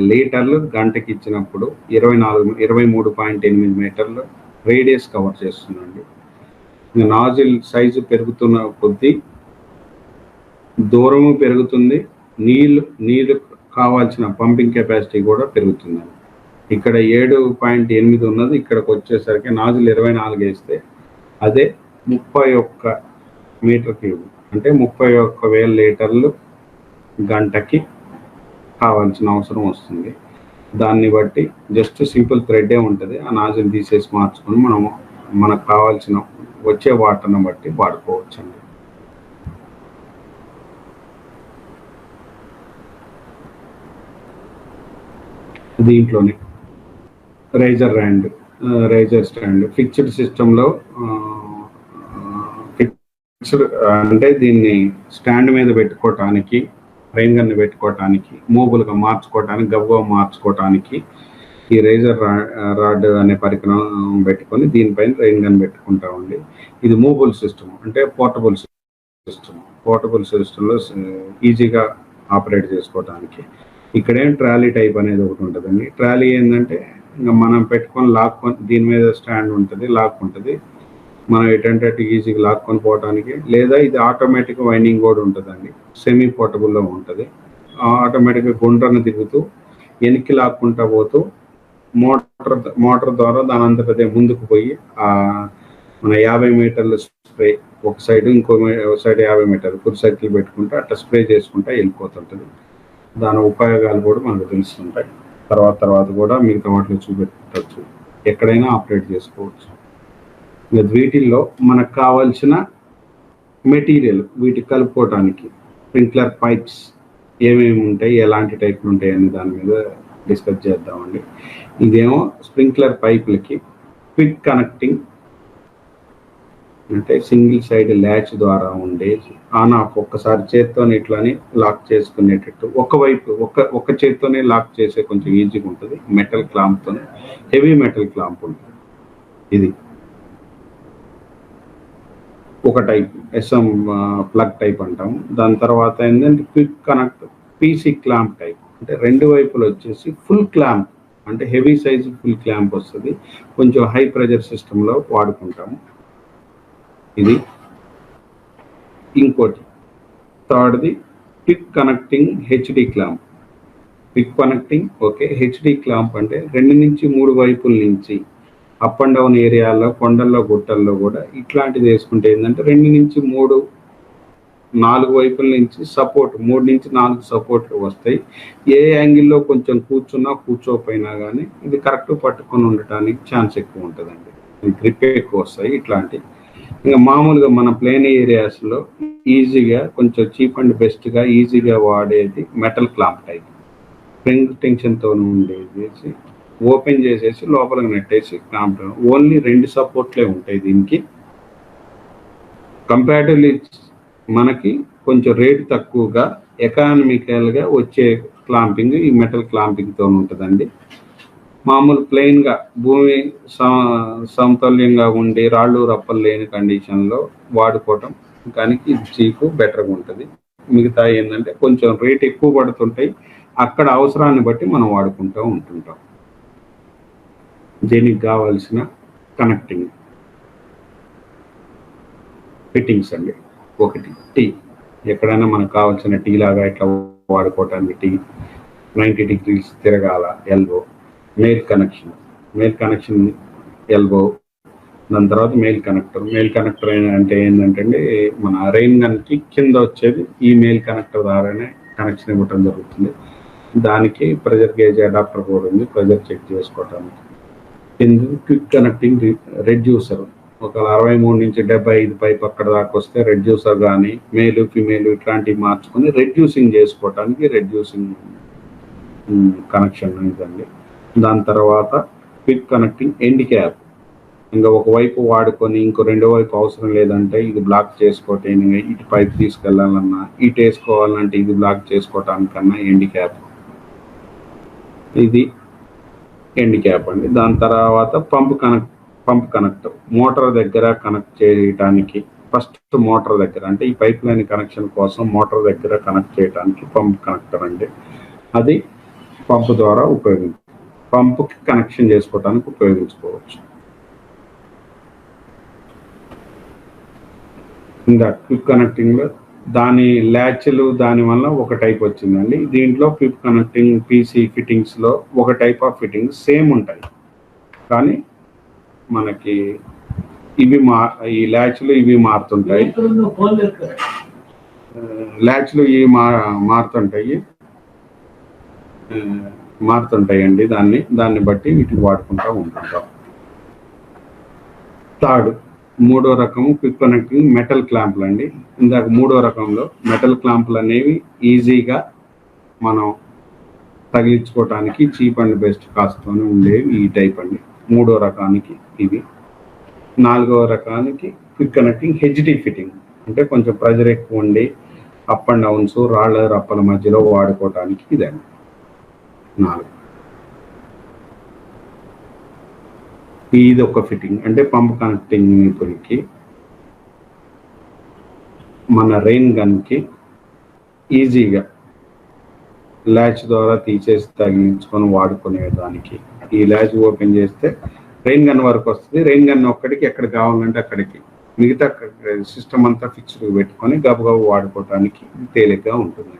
A: లీటర్లు గంటకి ఇచ్చినప్పుడు 23.8 మీటర్లు రేడియస్ కవర్ చేస్తుందండి. నాజిల్ సైజు పెరుగుతున్న కొద్దీ దూరము పెరుగుతుంది, నీళ్ళు కావాల్సిన పంపింగ్ కెపాసిటీ కూడా పెరుగుతుందండి. ఇక్కడ 7.8 ఉన్నది, ఇక్కడికి వచ్చేసరికి నాజిల్ 24 వేస్తే అదే 31 మీటర్ క్యూబ్ అంటే 31,000 లీటర్లు గంటకి కావాల్సిన అవసరం వస్తుంది. దాన్ని బట్టి జస్ట్ సింపుల్ థ్రెడ్డే ఉంటుంది, ఆ నాజిల్ తీసేసి మార్చుకొని మనకు కావాల్సిన వచ్చే వాటర్ని బట్టి వాడుకోవచ్చు అండి. దీంట్లోనే రైజర్ స్టాండ్ ఫిక్స్డ్ సిస్టంలో ఫిక్స్డ్ అంటే దీన్ని స్టాండ్ మీద పెట్టుకోవటానికి, రైన్ గన్ పెట్టుకోవటానికి, మూబుల్గా మార్చుకోవటానికి, గబ్బగా మార్చుకోవటానికి ఈ రైజర్ రాడ్ అనే పరికరం పెట్టుకొని దీనిపైన రైన్ గన్ పెట్టుకుంటామండి. ఇది మూబుల్ సిస్టమ్ అంటే పోర్టబుల్ సిస్టంలో ఈజీగా ఆపరేట్ చేసుకోవటానికి. ఇక్కడేం ట్రాలీ టైప్ అనేది ఒకటి ఉంటుందండి. ట్రాలీ ఏంటంటే ఇంకా మనం పెట్టుకొని లాక్కొని, దీని మీద స్టాండ్ ఉంటుంది, లాక్ ఉంటుంది, మనం ఎటంటే ఈజీగా లాక్కొని పోవటానికి. లేదా ఇది ఆటోమేటిక్ వైండింగ్ కూడా ఉంటుందండి, సెమీ పోర్టబుల్లో ఉంటుంది. ఆటోమేటిక్గా గుండ్రను తిరుగుతూ వెనక్కి లాక్కుంటా పోతూ మోటార్ ద్వారా దాని అంతటదే ముందుకు పోయి మన 50 మీటర్ల స్ప్రే ఒక సైడ్, ఇంకో సైడ్ 50 మీటర్లు ఫుల్ సైకిల్ పెట్టుకుంటే అట్లా స్ప్రే చేసుకుంటా వెళ్ళిపోతుంటుంది. దాని ఉపయోగాలు కూడా మనకు తెలుస్తుంటాయి. తర్వాత కూడా మిగతా వాటిలో చూపెట్టచ్చు, ఎక్కడైనా ఆపరేట్ చేసుకోవచ్చు. వీటిల్లో మనకు కావాల్సిన మెటీరియల్ వీటికి కలుపుకోవటానికి స్ప్రింక్లర్ పైప్స్ ఏమేమి ఉంటాయి, ఎలాంటి టైప్లు ఉంటాయి అని దాని మీద డిస్కస్ చేద్దామండి. ఇదేమో స్ప్రింక్లర్ పైపులకి క్విక్ కనెక్టింగ్ అంటే సింగిల్ సైడ్ ల్యాచ్ ద్వారా ఉండేది ఆన్ ఆఫ్ ఒక్కసారి చేత్తోనే ఇట్లానే లాక్ చేసుకునేటట్టు, ఒక చేత్తోనే లాక్ చేసే కొంచెం ఈజీగా ఉంటుంది. మెటల్ క్లాంప్తో, హెవీ మెటల్ క్లాంప్ ఉంటుంది. ఇది ఒక టైప్ ఎస్ఎం ప్లగ్ టైప్ అంటాము. దాని తర్వాత ఏంటంటే quick connect PC clamp type అంటే రెండు వైపులు వచ్చేసి ఫుల్ క్లాంప్ అంటే హెవీ సైజు ఫుల్ క్లాంప్ వస్తుంది, కొంచెం హై ప్రెజర్ సిస్టంలో వాడుకుంటాము. ఇది ఇంకోటి థర్డ్ది quick connecting HD clamp. Quick connecting okay, HD clamp అంటే 2 నుంచి 3 వైపుల నుంచి అప్ అండ్ డౌన్ ఏరియాలో, కొండల్లో, గుట్టల్లో కూడా ఇట్లాంటిది వేసుకుంటే ఏంటంటే 2 నుంచి 3, 4 వైపుల నుంచి సపోర్ట్, 3 నుంచి 4 సపోర్ట్లు వస్తాయి. ఏ యాంగిల్లో కొంచెం కూర్చోపోయినా కానీ ఇది కరెక్ట్ పట్టుకొని ఉండటానికి ఛాన్స్ ఎక్కువ ఉంటుందండి, గ్రిప్ ఎక్కువ వస్తాయి ఇట్లాంటి. ఇంకా మామూలుగా మన ప్లేన్ ఏరియాస్లో ఈజీగా కొంచెం చీప్ అండ్ బెస్ట్గా ఈజీగా వాడేది మెటల్ క్లాంప్ టైప్, స్ప్రింగ్ టెన్షన్తో ఉండేది, ఓపెన్ చేసేసి లోపలికి నెట్టేసి క్లాంప్. ఓన్లీ 2 సపోర్ట్లే ఉంటాయి దీనికి. కంపారిటివ్లీ మనకి కొంచెం రేటు తక్కువగా ఎకానమికల్గా వచ్చే క్లాంపింగ్ ఈ మెటల్ క్లాంపింగ్తో ఉంటుందండి. మామూలు ప్లెయిన్గా భూమి సమతుల్యంగా ఉండి రాళ్ళు రప్పలు లేని కండిషన్లో వాడుకోవటం కానీ ఇది చీప్ బెటర్గా ఉంటుంది. మిగతా ఏంటంటే కొంచెం రేట్ ఎక్కువ పడుతుంటాయి, అక్కడ అవసరాన్ని బట్టి మనం వాడుకుంటూ ఉంటుంటాం. దీనికి కావాల్సిన కనెక్టింగ్ ఫిట్టింగ్స్ అండి. ఒకటి టీ, ఎక్కడైనా మనకు కావాల్సిన టీ లాగా ఇట్లా వాడుకోవటానికి టీ 90 degrees తిరగాల ఎల్బో. Mail connection elbow. దాని తర్వాత మెయిల్ కనెక్టర్ అంటే ఏంటంటే మన రైన్ గన్కి కింద వచ్చేది ఈ మెయిల్ కనెక్టర్ ద్వారానే కనెక్షన్ ఇవ్వటం జరుగుతుంది. దానికి ప్రెజర్ గేజ్ అడాప్టర్ కూడా ఉంది, ప్రెజర్ చెక్ చేసుకోవటానికి. క్విక్ కనెక్టింగ్ రెడ్యూసర్, ఒక 63 నుంచి 75 పైప్ అక్కడ దాకా వస్తే రెడ్యూసర్ కానీ మేలు ఫిమేల్ ఇట్లాంటివి మార్చుకొని రెడ్యూసింగ్ చేసుకోవటానికి రెడ్యూసింగ్ కనెక్షన్ ఇదండి. దాని తర్వాత క్విక్ కనెక్టింగ్ ఎండ్ క్యాప్, ఇంకా ఒకవైపు వాడుకొని ఇంకో రెండో వైపు అవసరం లేదంటే ఇది బ్లాక్ చేసుకోవటానికి, ఇటు పైప్ తీసుకెళ్ళాలన్నా ఇటు వేసుకోవాలంటే ఇది బ్లాక్ చేసుకోవటానికన్నా ఎండ్ క్యాప్, ఇది ఎండ్ క్యాప్ అండి. దాని తర్వాత పంప్ కనెక్టర్, మోటార్ దగ్గర కనెక్ట్ చేయడానికి ఫస్ట్ మోటార్ దగ్గర, అంటే ఈ పైప్ లైన్ కనెక్షన్ కోసం మోటార్ దగ్గర కనెక్ట్ చేయడానికి పంప్ కనెక్టర్ అండి. అది పంపు ద్వారా పంపుకి కనెక్షన్ చేసుకోవడానికి ఉపయోగించుకోవచ్చు. ఇంకా క్విక్ కనెక్టింగ్లో దాని ల్యాచ్లు దాని వల్ల ఒక టైప్ వచ్చిందండి. దీంట్లో క్విక్ కనెక్టింగ్ పీసీ ఫిట్టింగ్స్లో ఒక టైప్ ఆఫ్ ఫిట్టింగ్స్ సేమ్ ఉంటాయి, కానీ మనకి ఇవి ఈ ల్యాచ్లు ఇవి మారుతుంటాయి. ల్యాచ్లు ఇవి మారుతుంటాయండి. దాన్ని బట్టి వీటిని వాడుకుంటూ ఉంటుంటాం. మూడో రకము క్విక్ కనెక్టింగ్ మెటల్ క్లాంపులు అండి. ఇందాక మూడో రకంలో మెటల్ క్లాంపులు అనేవి ఈజీగా మనం తగిలించుకోవటానికి చీప్ అండ్ బెస్ట్ కాస్ట్తోనే ఉండేవి ఈ టైప్ అండి. మూడో రకానికి ఇది. నాలుగవ రకానికి క్విక్ కనెక్టింగ్ హెచ్డి ఫిట్టింగ్, అంటే కొంచెం ప్రెజర్ ఎక్కువ ఉండి అప్ అండ్ డౌన్స్ రాళ్ళ రప్పల మధ్యలో వాడుకోవటానికి ఇదండి 4. ఇది ఒక ఫిట్టింగ్, అంటే పంప్ కనెక్టింగ్ నిపుణులకి మన రెయిన్ గన్కి ఈజీగా ల్యాచ్ ద్వారా తీసేసి తగిలించుకొని వాడుకునేదానికి. ఈ ల్యాచ్ ఓపెన్ చేస్తే రెయిన్ గన్ వరకు వస్తుంది. రెయిన్ గన్ ఒక్కడికి ఎక్కడ కావాలంటే అక్కడికి, మిగతా సిస్టమ్ అంతా ఫిక్స్డ్ పెట్టుకొని గబగబా వాడుకోవటానికి తేలిగ్గా ఉంటుంది.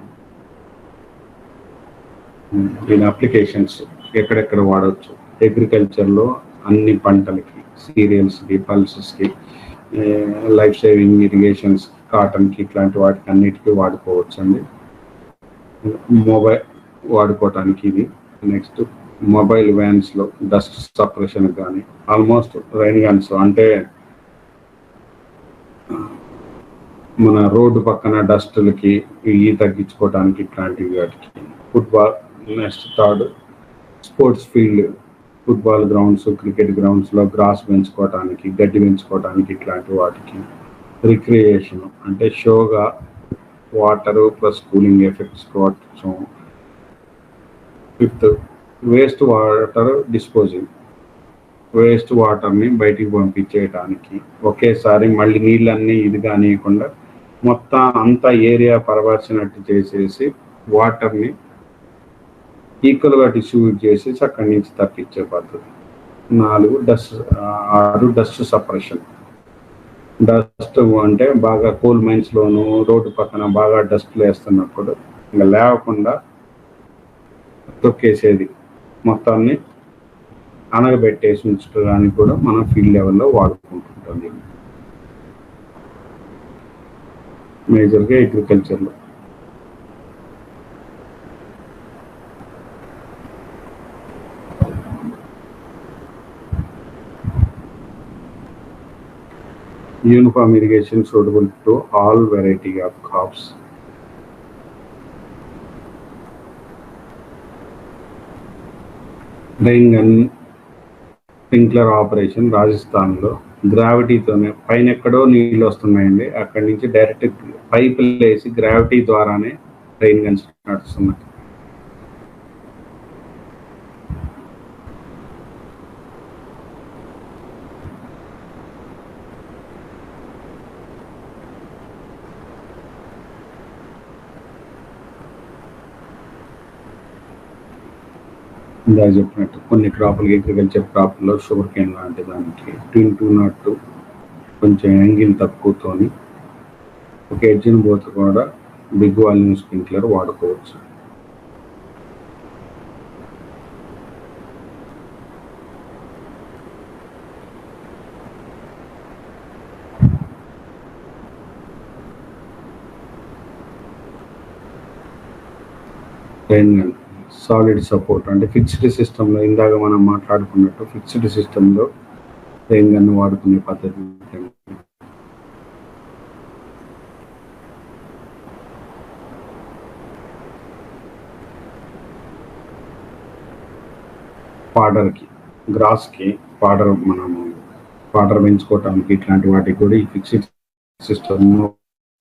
A: దీని అప్లికేషన్స్ ఎక్కడెక్కడ వాడవచ్చు, అగ్రికల్చర్లో అన్ని పంటలకి, సీరియల్స్కి, పల్సెస్కి, లైఫ్ సేవింగ్ ఇరిగేషన్స్, కాటన్కి, ఇట్లాంటి వాటికి అన్నిటికీ వాడుకోవచ్చు అండి. మొబైల్ వాడుకోవటానికి ఇది. నెక్స్ట్ మొబైల్ వ్యాన్స్లో డస్ట్ సపరేషన్ కానీ, ఆల్మోస్ట్ రైన్ గన్స్ అంటే మన రోడ్డు పక్కన డస్టులకి ఇవి తగ్గించుకోవడానికి ఇట్లాంటివి వాటికి. Football. Next third sports field, football grounds, cricket గ్రౌండ్స్లో గ్రాస్ పెంచుకోవటానికి, గడ్డి పెంచుకోవటానికి, ఇట్లాంటి వాటికి. రిక్రియేషన్ అంటే షోగా వాటరు ప్లస్ కూలింగ్ ఎఫెక్ట్స్ కోసం. Fifth waste water disposing, waste వాటర్ని బయటికి పంపించేయడానికి. ఒకేసారి మళ్ళీ నీళ్ళన్నీ ఇది కానియకుండా మొత్తం అంతా ఏరియా పరవర్చినట్టు చేసేసి వాటర్ని ఈక్వల్గా డిస్ట్రిబ్యూట్ చేసేసి అక్కడి నుంచి తప్పించే పద్ధతి. 6 డస్ట్ సపరేషన్. డస్ట్ అంటే బాగా కోల్ మైన్స్లోను రోడ్డు పక్కన బాగా డస్ట్లు వేస్తున్నప్పుడు ఇంకా లేవకుండా తొక్కేసేది, మొత్తాన్ని అనగబెట్టేసి ఉంచడానికి కూడా మనం ఫీల్డ్ లెవెల్లో వాడుకుంటుంటాం దీన్ని, మేజర్గా అగ్రికల్చర్లో. Uniform irrigation suitable to all variety of crops. Rain gun sprinkler operation రాజస్థాన్లో గ్రావిటీతోనే, పైన ఎక్కడో నీళ్ళు వస్తున్నాయండి, అక్కడి నుంచి డైరెక్ట్ పైపులు వేసి గ్రావిటీ ద్వారానే రెయిన్ గన్స్ నడుస్తున్నాయి. ఇందాక చెప్పినట్టు కొన్ని క్రాపులకి, అగ్రికల్చర్ క్రాప్లో షుగర్ కేన్ లాంటి దానికి 202 కొంచెం యాంగిల్ తక్కువతోని ఒక ఎడ్జిన్ బోత్ కూడా బిగ్ వాల్యూమ్ స్ప్రింక్లర్ వాడుకోవచ్చు. రెయిన్ గన్ సాలిడ్ సపోర్ట్, అంటే ఫిక్స్డ్ సిస్టంలో ఇందాక మనం మాట్లాడుకున్నట్టు ఫిక్స్డ్ సిస్టంలో రెయిన్ గన్ వాడుకునే పద్ధతి. పాడర్కి, గ్రాస్కి పాడర్ పెంచుకోవటానికి ఇట్లాంటి వాటికి కూడా ఈ ఫిక్స్డ్ సిస్టమ్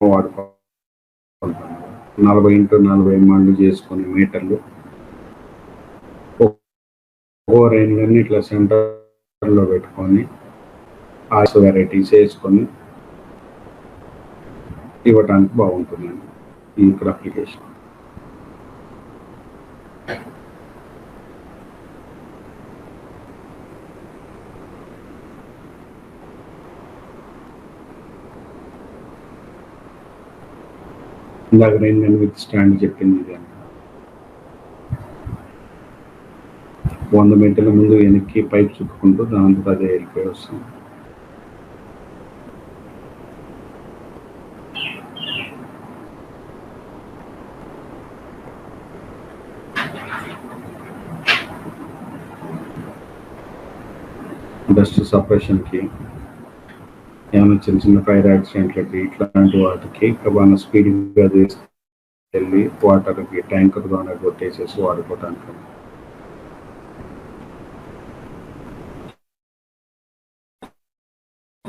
A: వాడుకుంటాం. 40x40 మాళ్ళు చేసుకునే మీటర్లు రెయిన్ గన్ ఇట్లా సెంటర్లో పెట్టుకొని వెరైటీస్ వేసుకొని ఇవ్వటానికి బాగుంటుందండి ఈ ఇక్కడ అప్లికేషన్. ఇందాక నేను విత్ స్టాండ్ చెప్పింది ఇది. 100 మీటర్ల ముందు వెనక్కి పైప్ చుట్టుకుంటూ దాంతో అదే వెళ్ళిపోయి వస్తుంది. డస్ట్ సపరేషన్కి, ఏమైనా చిన్న చిన్న ఫైర్ యాక్సిడెంట్లకి, ఇట్లాంటి వాటికి బాగా స్పీడ్గా తీసుకెళ్ళి వాటర్కి ట్యాంకర్ ద్వారా కొట్టేసేసి వాడుకోవటానికి.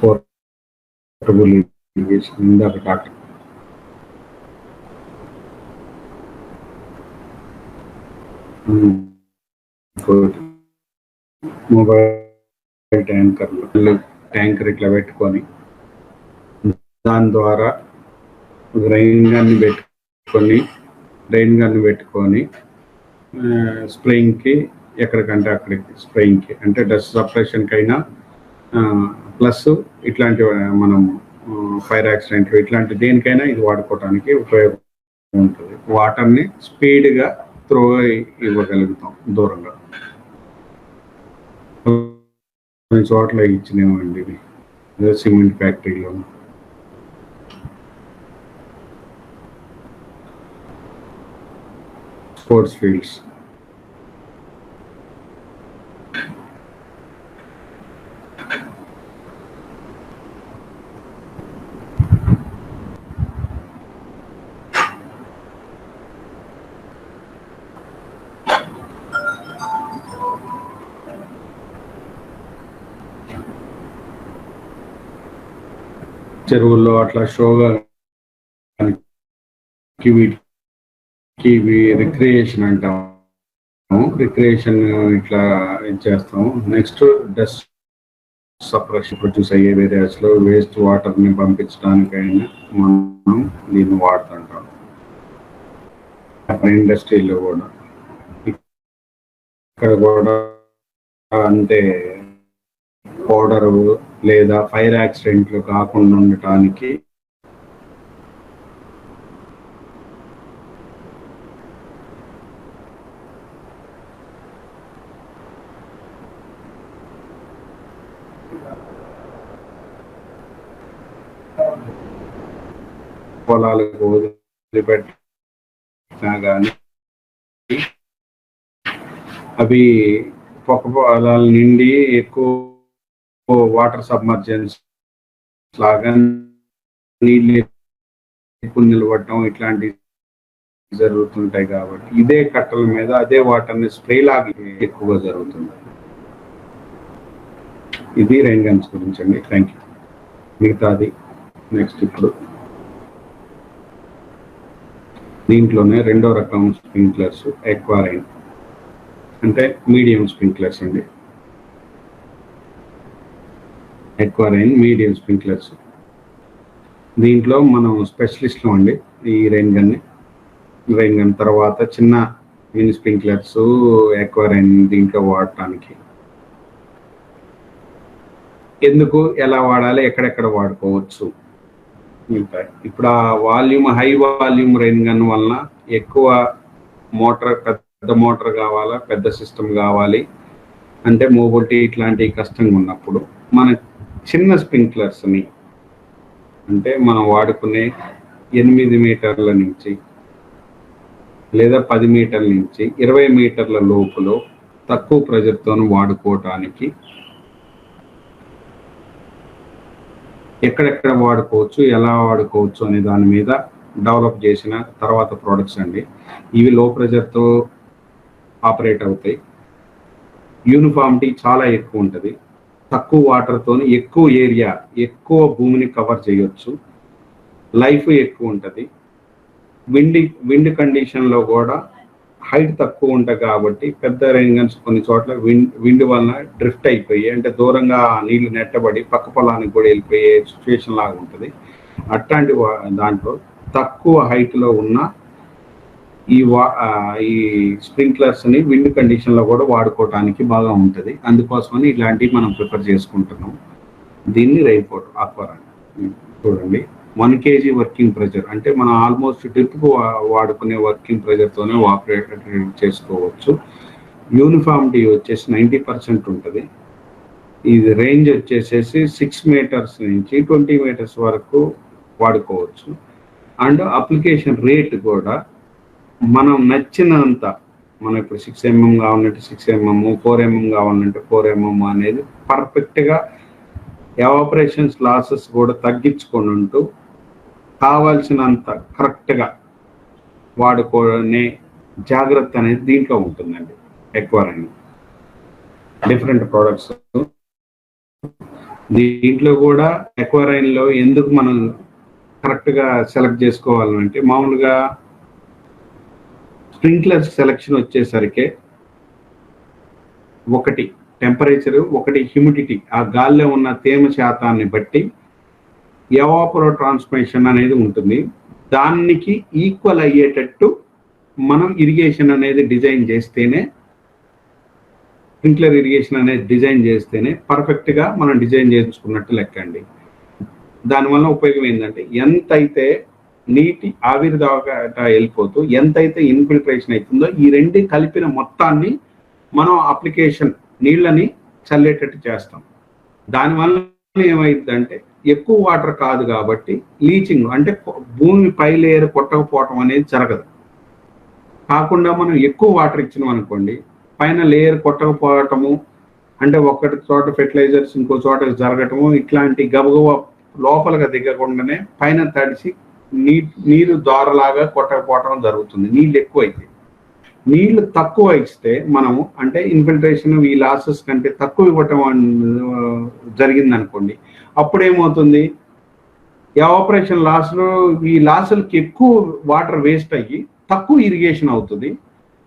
A: పోర్టబుల్ ఇరిగేషన్ ఇందాక డాక్టర్ మొబైల్ ట్యాంకర్ ఇట్లా పెట్టుకొని దాని ద్వారా రైన్ గన్ పెట్టుకొని స్ప్రేయింగ్కి ఎక్కడికంటే అక్కడికి స్ప్రేయింగ్కి, అంటే డస్ట్ సపరేషన్కి అయినా ప్లస్ ఇట్లాంటి మనం ఫైర్ యాక్సిడెంట్ ఇట్లాంటి దేనికైనా ఇది వాడుకోవడానికి ఉపయోగం ఉంటుంది. వాటర్ని స్పీడ్గా త్రో ఇవ్వగలుగుతాం దూరంగా. కొన్ని చోట్ల ఇచ్చినామండి ఇది సిమెంట్ ఫ్యాక్టరీలో. స్పోర్ట్స్ ఫీల్డ్స్, చెరువుల్లో అట్లా షోగా రిక్రియేషన్ అంటాం. రిక్రియేషన్ ఇట్లా చేస్తాము. నెక్స్ట్ డస్ట్ సపరేషన్ ప్రొడ్యూస్ అయ్యే ఏరియాస్లో వేస్ట్ వాటర్ని పంపించడానికైనా మనం దీన్ని వాడుతుంటాం. ఇండస్ట్రీలో కూడా ఇక్కడ కూడా అంటే పౌడరు లేదా ఫైర్ యాక్సిడెంట్లు కాకుండా ఉండటానికి పొలాలకు వదిలిపెట్టినా కానీ అవి పొక్క పొలాల నిండి ఎక్కువ వాటర్ సబ్మర్జెన్స్ లాగా నీళ్ళు ఎక్కువ నిలబడటం ఇట్లాంటివి జరుగుతుంటాయి. కాబట్టి ఇదే కట్టల మీద అదే వాటర్ని స్ప్రే లాగా ఎక్కువగా జరుగుతుంది. ఇది రైన్ గన్స్ గురించి అండి. Thank you. మిగతాది నెక్స్ట్. ఇప్పుడు దీంట్లోనే రెండో రకం స్ప్రింక్లర్స్ ఎక్వారైన్, అంటే మీడియం స్ప్రింక్లర్స్ అండి. ఎక్వారైన్ మీడియం స్ప్రింక్లర్స్. దీంట్లో మనం స్పెషలిస్ట్లు అండి ఈ రైన్ గన్ తర్వాత చిన్న మినీ స్ప్రింక్లర్స్ ఎక్వారైన్ దీంట్లో వాడటానికి. ఎందుకు, ఎలా వాడాలి, ఎక్కడెక్కడ వాడుకోవచ్చు. ఇప్పుడు ఆ హై వాల్యూమ్ రైన్ గన్ వలన ఎక్కువ మోటార్, పెద్ద మోటార్ కావాలా, పెద్ద సిస్టమ్ కావాలి అంటే మొబిలిటీ ఇట్లాంటివి కష్టంగా ఉన్నప్పుడు మన చిన్న స్ప్రింక్లర్స్ని, అంటే మనం వాడుకునే 8 మీటర్ల నుంచి లేదా 10 మీటర్ల నుంచి 20 మీటర్ల లోపులో తక్కువ ప్రెజర్తో వాడుకోవటానికి ఎక్కడెక్కడ వాడుకోవచ్చు, ఎలా వాడుకోవచ్చు అనే దాని మీద డెవలప్ చేసిన తర్వాత ప్రోడక్ట్స్ అండి. ఇవి లో ప్రెజర్తో ఆపరేట్ అవుతాయి. యూనిఫామిటీ చాలా ఎక్కువ ఉంటుంది. తక్కువ వాటర్తో ఎక్కువ ఏరియా, ఎక్కువ భూమిని కవర్ చేయొచ్చు. లైఫ్ ఎక్కువ ఉంటుంది. విండ్ కండిషన్లో కూడా హైట్ తక్కువ ఉంటుంది కాబట్టి పెద్ద రైన్ గన్స్ కొన్ని చోట్ల విండ్ వలన డ్రిఫ్ట్ అయిపోయి, అంటే దూరంగా నీళ్లు నెట్టబడి పక్క పొలానికి కూడా వెళ్ళిపోయే సిచ్యువేషన్ లాగా ఉంటుంది. అట్లాంటి దాంట్లో తక్కువ హైట్లో ఉన్న ఈ స్ప్రింక్లర్స్ని విండ్ కండిషన్లో కూడా వాడుకోవడానికి బాగా ఉంటుంది. అందుకోసమని ఇలాంటివి మనం ప్రిఫర్ చేసుకుంటున్నాం. దీన్ని రెయిన్ఫోర్ట్ ఆక్వా చూడండి. 1 kg వర్కింగ్ ప్రెషర్ అంటే మనం ఆల్మోస్ట్ డ్రిప్కు వాడుకునే వర్కింగ్ ప్రెషర్తోనే ఆపరేట్ చేసుకోవచ్చు. యూనిఫామిటీ వచ్చేసి 90% ఉంటుంది. ఇది రేంజ్ వచ్చేసేసి 6 మీటర్స్ నుంచి 20 మీటర్స్ వరకు వాడుకోవచ్చు. అండ్ అప్లికేషన్ రేట్ కూడా మనం నచ్చినంత, మనం ఇప్పుడు 6 mm కావాలంటే 6 mm, 4 mm కావాలంటే 4 mm అనేది పర్ఫెక్ట్గా ఎవాపరేషన్స్ లాసెస్ కూడా తగ్గించుకొని ఉంటూ కావాల్సినంత కరెక్ట్గా వాడుకునే జాగ్రత్త అనేది దీంట్లో ఉంటుందండి. ఎక్వారైన్ డిఫరెంట్ ప్రోడక్ట్స్ దీంట్లో కూడా ఎక్వారైన్లో ఎందుకు మనం కరెక్ట్గా సెలెక్ట్ చేసుకోవాలంటే, మామూలుగా స్ప్రింక్లర్స్ సెలెక్షన్ వచ్చేసరికి ఒకటి టెంపరేచరు, ఒకటి హ్యూమిడిటీ, ఆ గాల్లో ఉన్న తేమ శాతాన్ని బట్టి ఎవాపరో ట్రాన్స్మిషన్ అనేది ఉంటుంది. దానికి ఈక్వల్ అయ్యేటట్టు మనం ఇరిగేషన్ అనేది డిజైన్ చేస్తేనే, స్ప్రింక్లర్ ఇరిగేషన్ అనేది డిజైన్ చేస్తేనే పర్ఫెక్ట్గా మనం డిజైన్ చేసుకున్నట్టు లెక్కండి. దానివల్ల ఉపయోగం ఏంటంటే, ఎంతైతే నీటి ఆవిరి దాకా వెళ్ళిపోతూ ఎంతైతే ఇన్ఫిల్ట్రేషన్ అవుతుందో ఈ రెండు కలిపిన మొత్తాన్ని మనం అప్లికేషన్ నీళ్ళని చల్లేటట్టు చేస్తాం. దానివల్ల ఏమైందంటే ఎక్కువ వాటర్ కాదు కాబట్టి లీచింగ్ అంటే భూమి పై లేయర్ కొట్టకపోవటం అనేది జరగదు. కాకుండా మనం ఎక్కువ వాటర్ ఇచ్చినాం అనుకోండి, పైన లేయర్ కొట్టకపోవటము అంటే ఒకటి చోట ఫెర్టిలైజర్స్ ఇంకో చోట జరగటము, ఇట్లాంటి గబగబ లోపలగా దిగకుండానే పైన తడిసి నీరు దోరలాగా కొట్టకపోవటం జరుగుతుంది. నీళ్ళు ఎక్కువైతే. నీళ్లు తక్కువ ఇస్తే మనము అంటే ఇన్ఫిల్ట్రేషన్ ఈ లాసెస్ కంటే తక్కువ ఇవ్వటం జరిగింది అనుకోండి, అప్పుడేమవుతుంది, ఎవాపరేషన్ లాస్లో ఈ లాసులకి ఎక్కువ వాటర్ వేస్ట్ అయ్యి తక్కువ ఇరిగేషన్ అవుతుంది.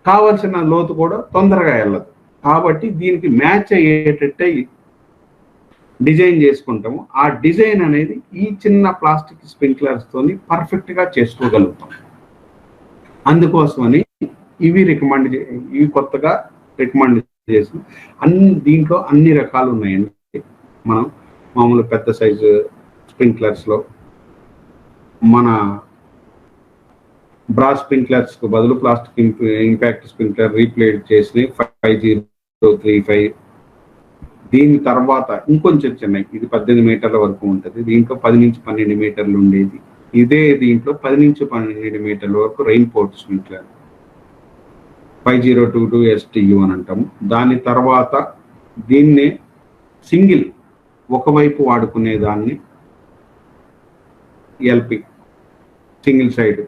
A: కావాల్సిన లోతు కూడా తొందరగా వెళ్ళదు. కాబట్టి దీనికి మ్యాచ్ అయ్యేటట్టే డిజైన్ చేసుకుంటాము. ఆ డిజైన్ అనేది ఈ చిన్న ప్లాస్టిక్ స్ప్రింక్లర్స్తోని పర్ఫెక్ట్గా చేసుకోగలుగుతాం. అందుకోసమని ఇవి కొత్తగా రికమెండ్ చేసి దీంట్లో అన్ని రకాలు ఉన్నాయండి. మనం మామూలు పెద్ద సైజు స్ప్రింక్లర్స్లో మన బ్రాస్ స్ప్రింక్లర్స్కు బదులు ప్లాస్టిక్ ఇంపాక్ట్ స్ప్రింక్లర్ రీప్లేస్ చేసి 5035. దీని తర్వాత ఇంకొంచెం చిన్నవి, ఇది 18 మీటర్ల వరకు ఉంటుంది. దీంట్లో 10 నుంచి 12 మీటర్లు ఉండేది. ఇదే దీంట్లో 10 నుంచి 12 మీటర్ల వరకు రెయిన్ఫోర్ట్ స్ప్రింక్లర్ 5022 STU అని అంటాము. దాని తర్వాత దీన్నే సింగిల్ ఒకవైపు వాడుకునే దాన్ని LP సింగిల్ సైడ్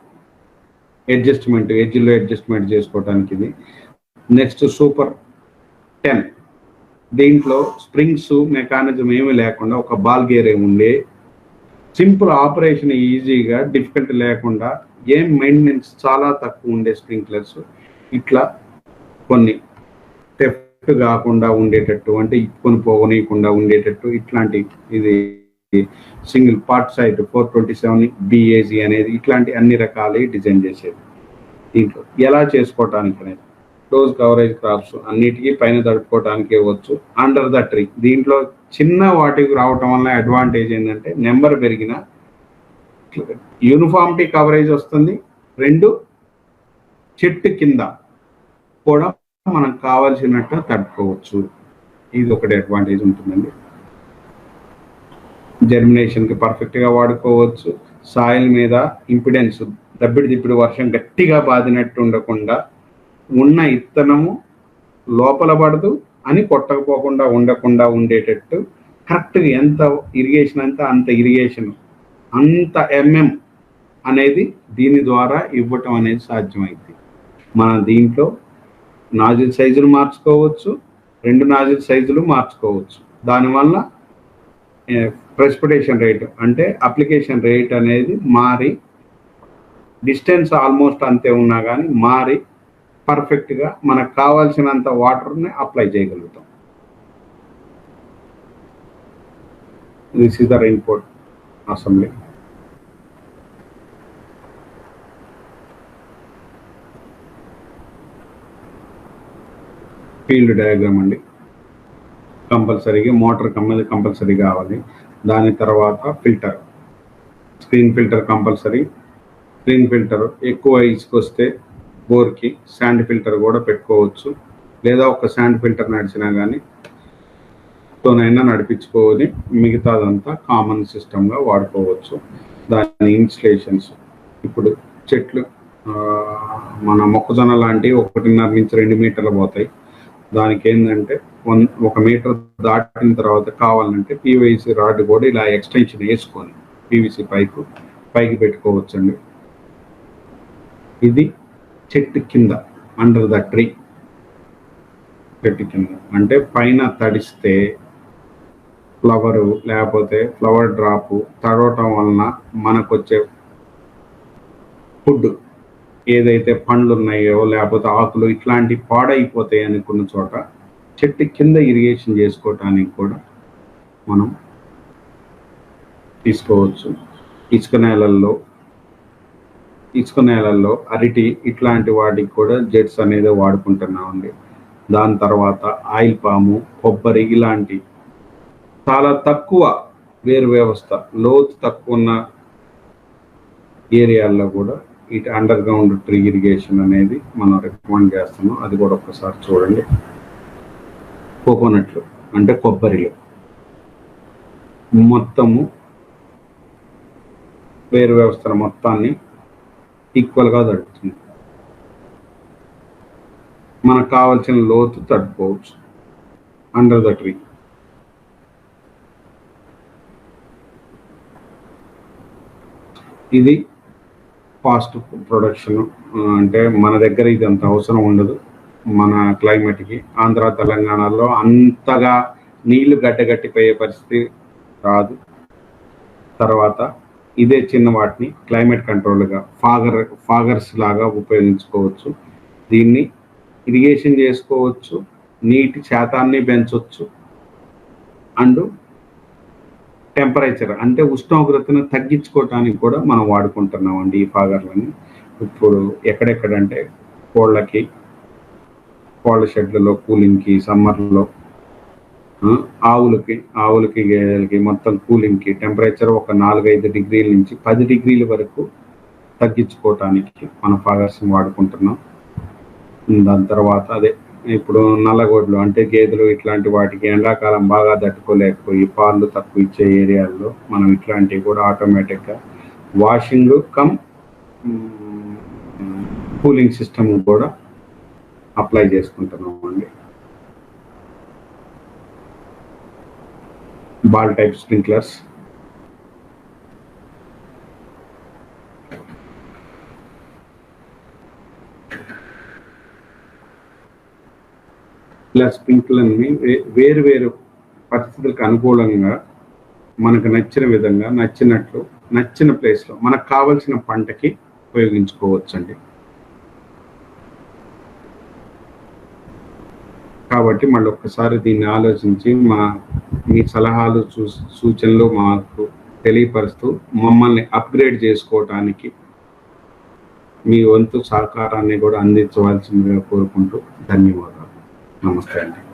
A: ఎడ్జ్లో అడ్జస్ట్మెంట్ చేసుకోవడానికి ఇది. Next super 10. దీంట్లో స్ప్రింగ్స్ మెకానిజం ఏమీ లేకుండా ఒక బాల్ గేరే ఉండే సింపుల్ ఆపరేషన్, ఈజీగా డిఫికల్ట్ లేకుండా, ఏం మెయింటెనెన్స్ చాలా తక్కువ ఉండే స్ప్రింక్లర్స్. ఇట్లా కొన్ని టెఫ్ట్ కాకుండా ఉండేటట్టు, అంటే ఇప్పుకొని పోగనీయకుండా ఉండేటట్టు ఇట్లాంటి ఇది సింగిల్ పార్ట్ సైడ్ 427 BAG అనేది ఇట్లాంటి అన్ని రకాలు డిజైన్ చేసేది. దీంట్లో ఎలా చేసుకోవటానికి అనేది క్లోజ్ కవరేజ్ క్రాప్స్ అన్నిటికీ పైన తడుపుకోవడానికి ఇవ్వచ్చు. అండర్ ద ట్రీ దీంట్లో చిన్న వాటికి రావటం వల్ల అడ్వాంటేజ్ ఏంటంటే నెంబర్ పెరిగిన యూనిఫామిటీ కవరేజ్ వస్తుంది. 2 చెట్టు కింద కూడా మనం కావాల్సినట్టు తడుపుకోవచ్చు. ఇది ఒకటి అడ్వాంటేజ్ ఉంటుందండి. జర్మినేషన్కి పర్ఫెక్ట్గా వాడుకోవచ్చు. సాయిల్ మీద ఇంపిడెన్స్ దబ్బిడి వర్షం గట్టిగా బాదినట్టు ఉండకుండా, ఉన్న ఇత్తనము లోపల పడదు అని కొట్టకపోకుండా ఉండేటట్టు కరెక్ట్గా ఎంత ఇరిగేషన్ అంత ఇరిగేషన్ అంత అనేది దీని ద్వారా ఇవ్వటం అనేది సాధ్యమైంది. మన దీంట్లో నాజిల్ సైజులు మార్చుకోవచ్చు, 2 నాజిల్ సైజులు మార్చుకోవచ్చు. దానివల్ల ప్రెసిపిటేషన్ రేట్ అంటే అప్లికేషన్ రేట్ అనేది మారి, డిస్టెన్స్ ఆల్మోస్ట్ అంతే ఉన్నా కానీ మారి పర్ఫెక్ట్గా మనకు కావాల్సినంత వాటర్ని అప్లై చేయగలుగుతాం. This is the rainfort assembly. Field diagram అండి, కంపల్సరీగా మోటార్ కంపల్సరీ కావాలి. దాని తర్వాత filter, screen filter compulsory. Screen filter ఎక్కువ ఇసుకొస్తే బోర్కి శాండ్ ఫిల్టర్ కూడా పెట్టుకోవచ్చు, లేదా ఒక శాండ్ ఫిల్టర్ నడిచినా కానీ తోనైనా నడిపించుకోవాలి. మిగతాదంతా కామన్ సిస్టమ్గా వాడుకోవచ్చు. దాని ఇన్స్టలేషన్స్ ఇప్పుడు చెట్లు మన మొక్కజొన్న లాంటివి 1.5 నుంచి 2 మీటర్లు పోతాయి. దానికి ఏంటంటే 1 మీటర్ దాటిన తర్వాత కావాలంటే పీవీసీ రాడ్ కూడా ఇలా ఎక్స్టెన్షన్ వేసుకొని పీవీసీ పైకి పెట్టుకోవచ్చండి. ఇది చెట్టు కింద, అండర్ ద ట్రీ. చెట్టు కింద అంటే పైన తడిస్తే ఫ్లవరు లేకపోతే ఫ్లవర్ డ్రాపు తడవటం వలన మనకు వచ్చే ఫుడ్ ఏదైతే పండ్లు ఉన్నాయో లేకపోతే ఆకులు ఇట్లాంటి పాడైపోతాయి అనుకున్న చోట చెట్టు కింద ఇరిగేషన్ చేసుకోవటానికి కూడా మనం తీసుకోవచ్చు. ఇసుక నేలల్లో అరటి ఇట్లాంటి వాటికి కూడా జెట్స్ అనేది వాడుకుంటున్నామండి. దాని తర్వాత ఆయిల్ పాము, కొబ్బరి ఇలాంటి చాలా తక్కువ వేరు వ్యవస్థ, లోతు తక్కువ ఉన్న ఏరియాల్లో కూడా ఇటు అండర్ గ్రౌండ్ ట్రీ ఇరిగేషన్ అనేది మనం రికమెండ్ చేస్తున్నాం. అది కూడా ఒక్కసారి చూడండి. కోకోనట్లు అంటే కొబ్బరిలో మొత్తము వేరు వ్యవస్థల మొత్తాన్ని ఈక్వల్గా తడుపుతుంది. మనకు కావాల్సిన లోతు తడుపుకోవచ్చు అండర్ ద ట్రీ. ఇది ఫాస్ట్ ప్రొడక్షన్, అంటే మన దగ్గర ఇది అంత అవసరం ఉండదు. మన క్లైమేట్కి ఆంధ్ర తెలంగాణలో అంతగా నీళ్లు గడ్డగట్టిపోయే పరిస్థితి రాదు. తర్వాత ఇదే చిన్న వాటిని క్లైమేట్ కంట్రోల్గా ఫాగర్స్ లాగా ఉపయోగించుకోవచ్చు. దీన్ని ఇరిగేషన్ చేసుకోవచ్చు, నీటి శాతాన్ని పెంచవచ్చు, అండ్ టెంపరేచర్ అంటే ఉష్ణోగ్రతను తగ్గించుకోవటానికి కూడా మనం వాడుకుంటున్నామండి ఈ ఫాగర్లని. ఇప్పుడు ఎక్కడెక్కడంటే కోళ్ళ షెడ్లలో కూలింగ్కి, సమ్మర్లో ఆవులకి గేదెలకి మొత్తం కూలింగ్కి టెంపరేచర్ ఒక 4-5 డిగ్రీల నుంచి 10 డిగ్రీల వరకు తగ్గించుకోవటానికి మన ఫాగర్స్ని వాడుకుంటున్నాం. దాని తర్వాత అదే ఇప్పుడు నల్లగొడ్లు అంటే గేదెలు ఇట్లాంటి వాటికి ఎండాకాలం బాగా తట్టుకోలేకపోయి పాలు తక్కువ ఇచ్చే ఏరియాల్లో మనం ఇట్లాంటివి కూడా ఆటోమేటిక్గా వాషింగ్ కమ్ కూలింగ్ సిస్టమ్ కూడా అప్లై చేసుకుంటున్నాం అండి. బాల్ టైప్ స్ప్రింక్లర్స్, ఇలా స్ప్రింక్లర్ని వేరు పరిస్థితులకు అనుకూలంగా మనకు నచ్చిన విధంగా నచ్చిన ప్లేస్లో మనకు కావలసిన పంటకి ఉపయోగించుకోవచ్చండి. కాబట్టి మళ్ళీ ఒక్కసారి దీన్ని ఆలోచించి మీ సలహాలు సూచనలు మాకు తెలియపరుస్తూ మమ్మల్ని అప్గ్రేడ్ చేసుకోవటానికి మీ వంతు సహకారాన్ని కూడా అందించవలసిందిగా కోరుకుంటూ ధన్యవాదాలు. నమస్తే అండి.